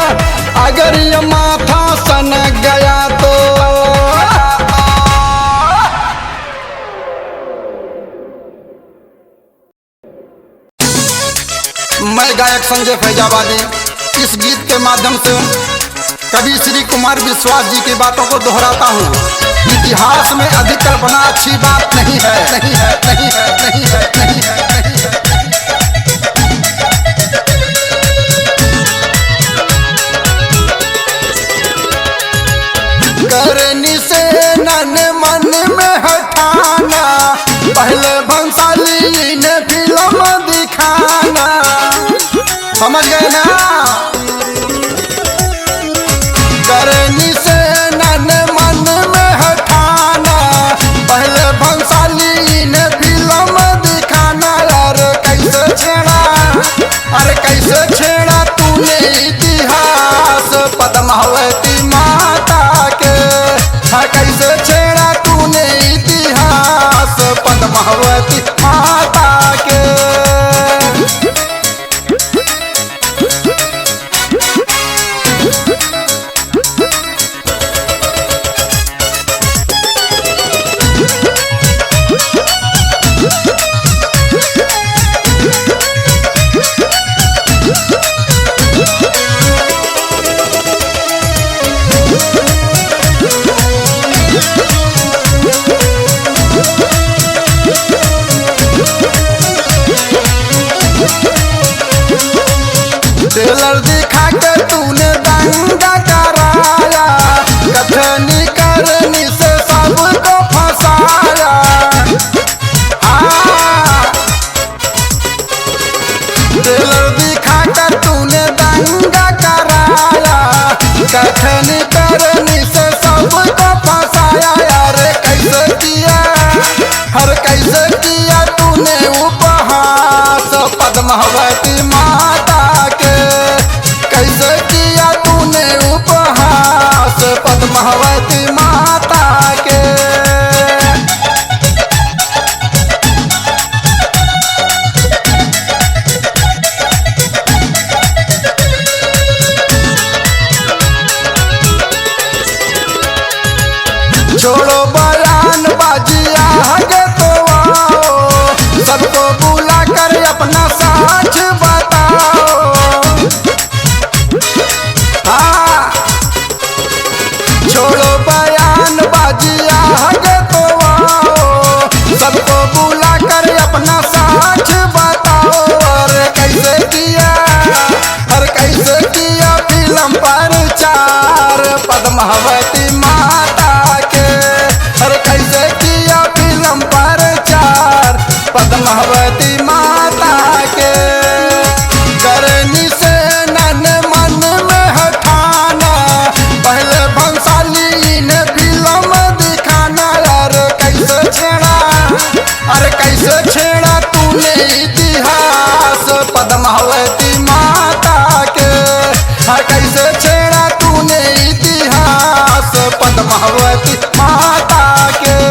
अगर ये माथा सनक गया तो मैं गायक संजय फैजाबादी इस गीत के माध्यम से कवि श्री कुमार विश्वास जी की बातों को दोहराता हूँ। इतिहास में अधिक कल्पना अच्छी बात नहीं है, नहीं है, नहीं है, नहीं है, नहीं है, नहीं है। करनी से नन मन में हटाना, पहले भंसाली ने फिल्म दिखाना, समझ गए ना। करनी से नन मन में हटाना, पहले भंसाली ने फिल्म दिखाना। अरे कैसे छेड़ा, अरे कैसे छेड़ा तूने इतिहास पद्मावती माता के। हाँ कैसे छेड़ा तूने इतिहास पद्मावती माता के। टेलर दिखा के तूने दंगा कराया, कथनी करनी से सबको फंसाया। टेलर दिखा कर तूने दंगा कराया, कथनी करनी से सबको फंसाया। अरे कैसे किया, हर कैसे किया तूने उपहास पद्मावती माता के। कैसे किया तूने उपहास पद्मावती माता के। छोड़ो बयान बाजी आगे तो आओ, सबको बुला कर अपना साच बताओ। हाँ छोड़ो बयान बाजी आगे तो आओ, सबको बुला कर अपना साच बताओ। अरे कैसे किया, अरे कैसे किया फिल्म प्रचार पद्मावती माता के। अरे कैसे किया फिल्म प्रचार पद्मावती माता के। करनी से नन मन में हटाना, पहले भंसाली ने फिल्म दिखाना। अरे कैसे छेड़ा, अरे कैसे छेड़ा तूने इतिहास पद्मावती माता के। अरे कैसे छेड़ा तूने इतिहास पद्मावती माता के।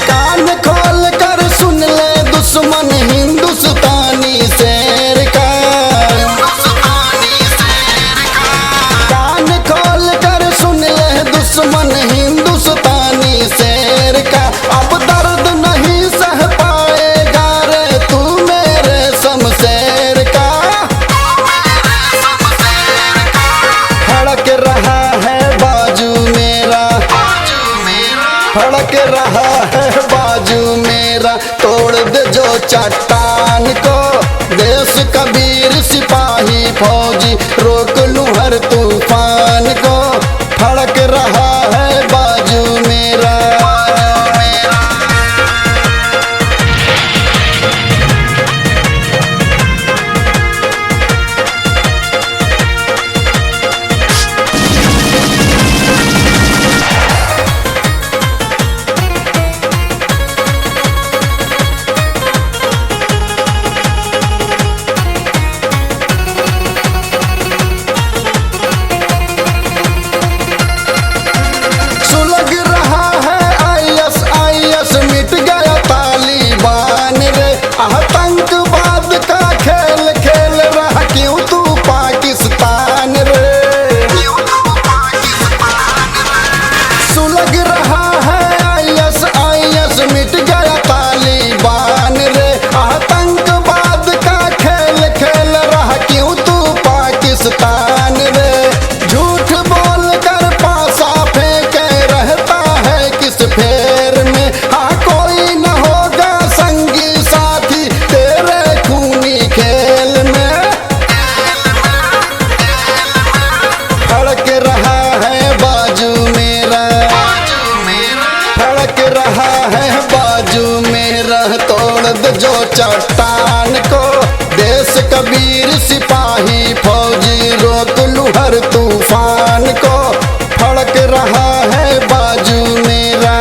कान खोल कर सुन ले दुश्मन हिंदुस्तान चट्टान को। देश कबीर सिपाही फौजी रोक लूं हर तूफान को। फड़क रहा है बाजू मेरा। सुलग रहा है ISIS मिट गया तालिबान रे। आतंकवाद का खेल खेल रहा क्यों तू पाकिस्तान रे। सुलग रहा है ISIS मिट गया तालिबान रे। आतंकवाद का खेल खेल रहा क्यों तू पाकिस्तान रे। झूठ बोल कर पासा फेंके रहता है किस फेर में। हाँ कोई न होगा संगी साथी तेरे खूनी खेल में। फड़क रहा है बाजू मेरा। फड़क रहा है बाजू मेरा। तोड़ दे जो चट्टान को। देश कबीर सिपाही फौजी रोक लूं हर तूफान को। फड़क रहा है बाजू मेरा।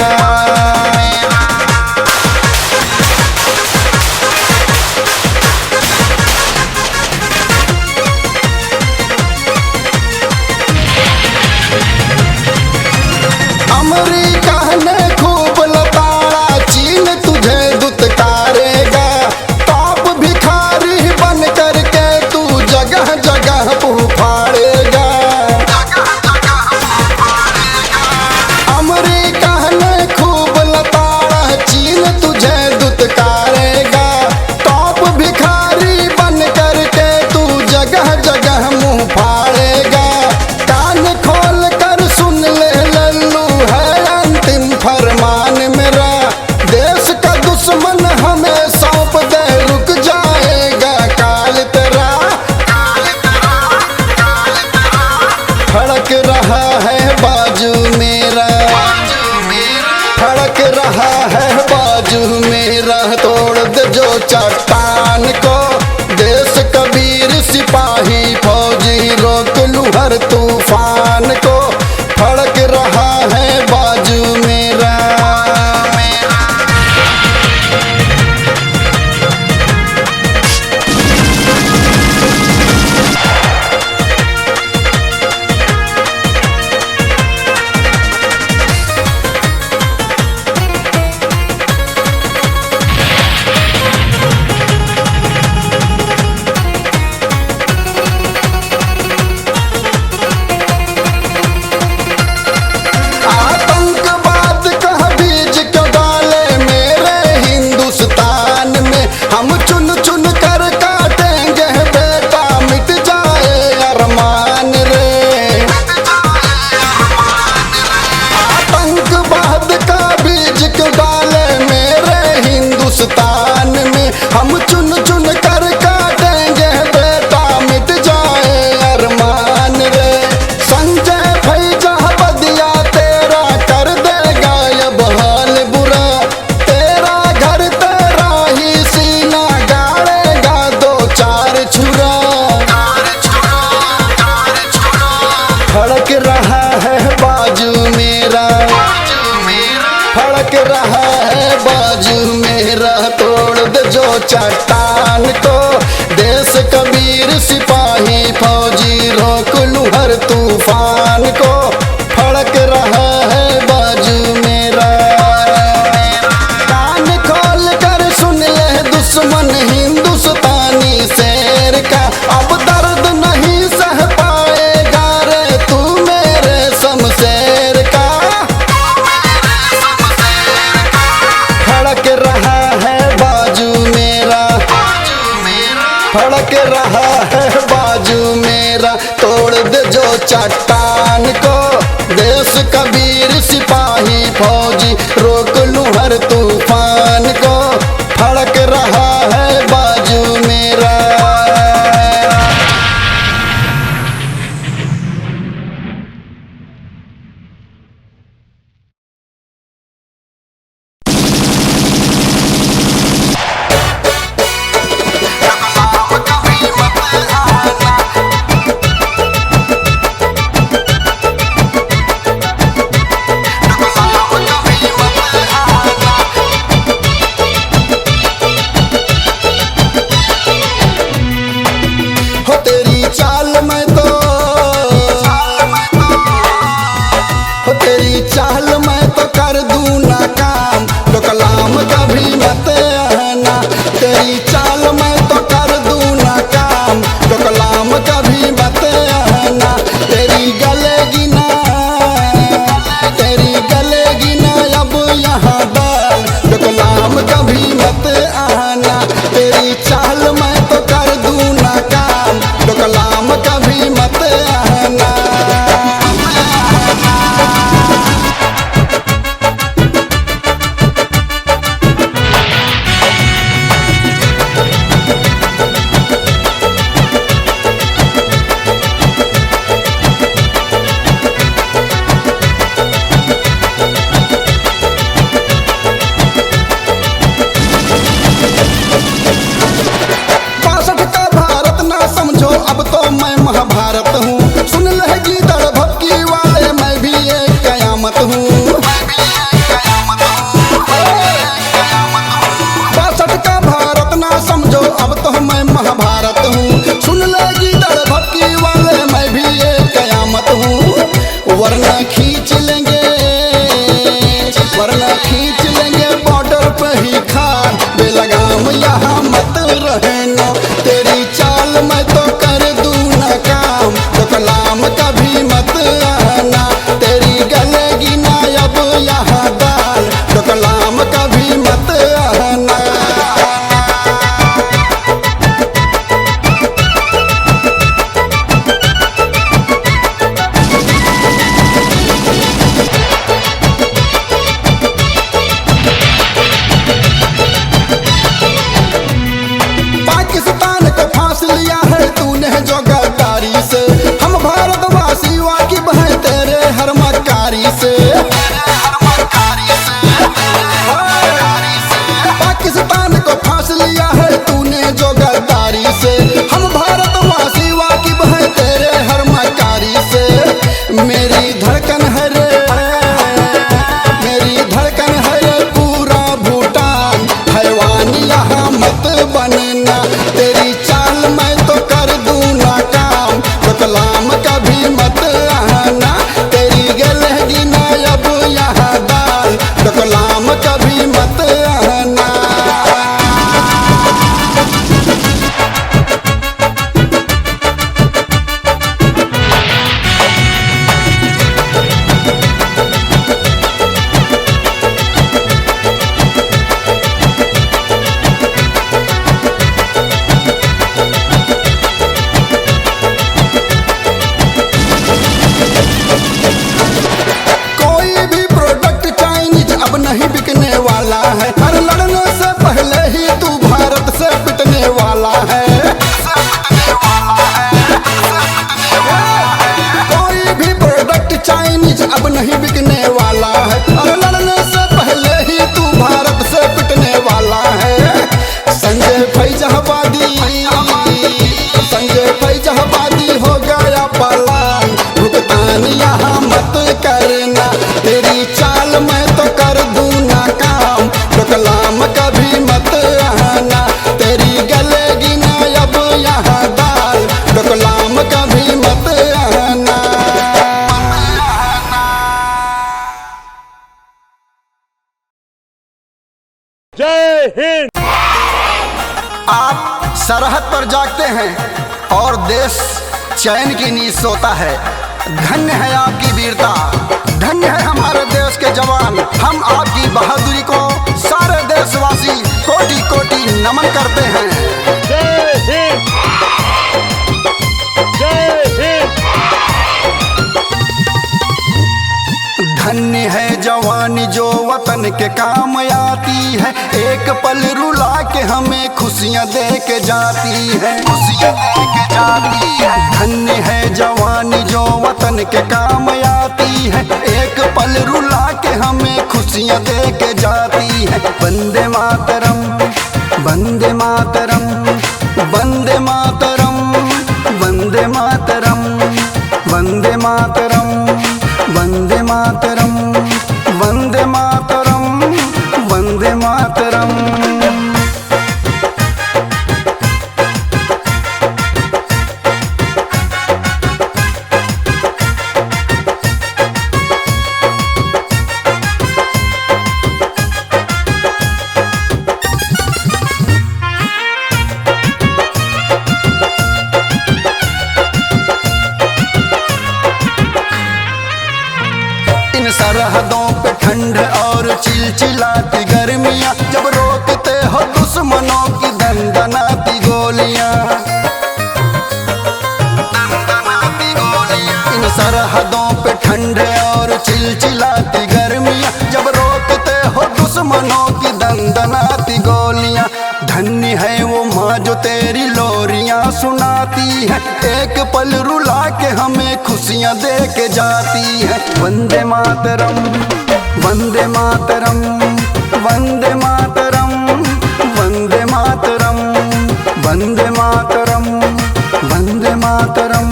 अमेरिका ने खूब लताड़ा चीन तुझे दुत्कारेगा। टॉप भिखारी बन करके तू जगह जगह फूफाड़ेगा। अमेरिका ने खूब लताड़ा चीन तुझे दुत्कारेगा। टॉप भिखारी बन करके तू जगह जगह मुंह फाड़ेगा। कान खोल कर सुन ले लल्लू है अंतिम फरमान मेरा। देश का दुश्मन हमें सौंप दे रुक जाएगा काल तेरा। फड़क रहा है बाजू मेरा। फड़क रहा है बाजू मेरा। तोड़ दे जो चट्टान को। देश कबीर सिपाही फौजी रोक लूं हर तूफान को। फड़क रहा है बाजू मेरा। आतंकवाद का बीज क्यों डाले मेरे हिंदुस्तान में। हम चुन चुन कर काटेंगे बेटा मिट जाए अरमान रे। आतंकवाद का बीज क्यों डाले मेरे हिंदुस्तान में। हम चुन चुन कर काटेंगे बेटा मिट जाए अरमान रे। संजय फैजाबदिया तेरा कर देगा अब हाल बुरा। तेरा घर तेरा ही सीना गाड़ेगा दो चार छुरा। फड़क रहा है बाजू मेरा। फड़क रहा है बाजू मेरा। तोड़ दे जो चट्टान को। देश कबीर सिपाही फौजी रोक लूं हर तूफान को। फड़क रहा है बाजू मेरा। कान खोल कर सुन ले दुश्मन हिंदुस्तानी शेर का। अब दर्द नहीं सह पाएगा रे तू मेरे शमशेर का। फड़क रहा है बाजू मेरा। फड़क रहा है बाजू मेरा। तोड़ दे जो चट्टान को। देश कबीर सिपाही फौजी रोक लूं हर तूफान को। फड़क रहा है बाजू मेरा। हो तेरी चाल में तो, हो तेरी चाल में तो कर दूं ना काम, तो कलाम कभी मत आना। तेरी चाल में तो कर दूं ना काम, तो कलाम कभी मत आना। तेरी गलेगी ना, तेरी गलेगी ना अब यहाँ बाल, तो कलाम कभी मत आना। तेरी चाल में तो कर दूं ना काम, तो कलाम कभी मत आना। अब तो मैं महाभारत हूँ, सुन लहगी दर भक्की वाले, मैं भी एक कयामत हूँ। 62 का भारत ना समझो, अब तो मैं महाभारत हूँ। सुन लहगी दर भक्की वाले, मैं भी एक कयामत हूँ। वरना खींच लेंगे, वरना खींच लेंगे बॉर्डर पे ही खान, बेलगाम यहाँ मत रहना। तेरी चाल में तो कर दूं ना काम, तो कलाम कभी मत आना। तेरी गलेगी ना अब यहाँ दाल, तो कलाम कभी मत आना। पाकिस्तान को फांस लिया है तूने जो गद्दारी से, हम भारतवासी वाकिफ हैं तेरे हर मक्कारी से। पाकिस्तान को फांस लिया है तूने जो गद्दारी से, हम भारतवासी वाकिफ हैं तेरे हर मक्कारी से। मेरी धड़कन है रे, मेरी धड़कन है रे पूरा भूटान, हैवान यहाँ मत बनना। तेरी चाल में तो कर दूं ना काम, तो कलाम कभी मत आना। तेरी गलेगी ना अब यहाँ दाल, तो कलाम कभी मत आना। कोई भी प्रोडक्ट चाइनीज अब नहीं बिकने वाला है, हर लड़ने से पहले ही तू भारत से पिटने वाला है। कोई भी प्रोडक्ट चाइनीज अब नहीं बिकने वाला है, हर लड़ने से पहले ही तू भारत से पिटने वाला है। संजय फैजहाबादी, संजय फैजहाबादी हो गया पलान, भुगतान यहाँ मत करना। तेरी चाल में तो कर दूं ना काम, तो कलाम कभी मत आना। तेरी गलेगी ना अब यहाँ दाल, तो कलाम कभी मत आना। जय हिंद। आप सरहद पर जागते हैं और देश चैन की नींद सोता है। धन्य है आपकी वीरता, धन्य है हमारे देश के जवान। हम आपकी बहादुरी को सारे देशवासी कोटि कोटि नमन करते हैं। जय हिंद, जय हिंद। धन्य है जवान जवानी जो वतन के काम आती है, एक पल रुला के हमें खुशियाँ दे के जाती है, खुशियाँ दे के जाती है। धन्य है जवानी जो वतन के काम आती है, एक पल रुला के हमें खुशियाँ दे के जाती है। वंदे मातरम, वंदे मातरम, वंदे मातरम, वंदे मातरम, वंदे मातरम, वंदे मातरम, वंदे मातरम, वंदे मातरम। इन सरहदों पे ठंड और चिलचिलाती गर्मियाँ, जब रोकते हो दुश्मनों की दंदनाती गोलियाँ, दंदनाती गोलियाँ। इन सरहदों पे ठंड और चिलचिलाती गर्मियाँ, जब रोकते हो दुश्मनों की दंदनाती गोलियाँ। धन्य है वो माँ जो तेरी लोरियाँ सुनाती है, एक पल रुला के हमें खुशियाँ दे के जाती है। वंदे मातरम, वंदे मातरम, वंदे मातरम, वंदे मातरम, वंदे मातरम, वंदे मातरम,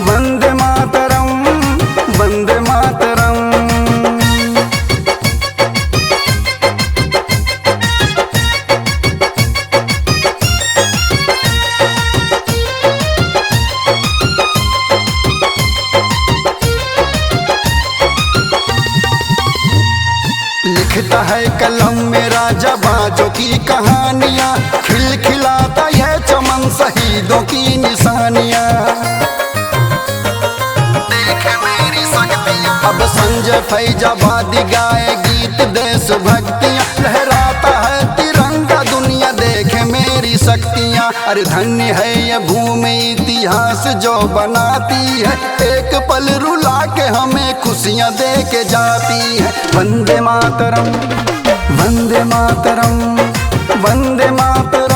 वंदे मातरम, वंदे मातरम। लिखता है कलम मेरा जबाजों की कहानियाँ, खिलखिलाता यह चमन शहीदों की निशानियाँ। देख मेरी शक्तियाँ, अब संजय फैजाबादी गाए गीत देश भक्तियाँ, लहराता है तिरंगा दुनिया देखे मेरी शक्तियाँ। अरे धन्य है ये भूमि इतिहास जो बनाती है, एक पल रुला के हमें खुशियाँ दे के जाती है। वंदे मातरम, वंदे मातरम, वंदे मातरम।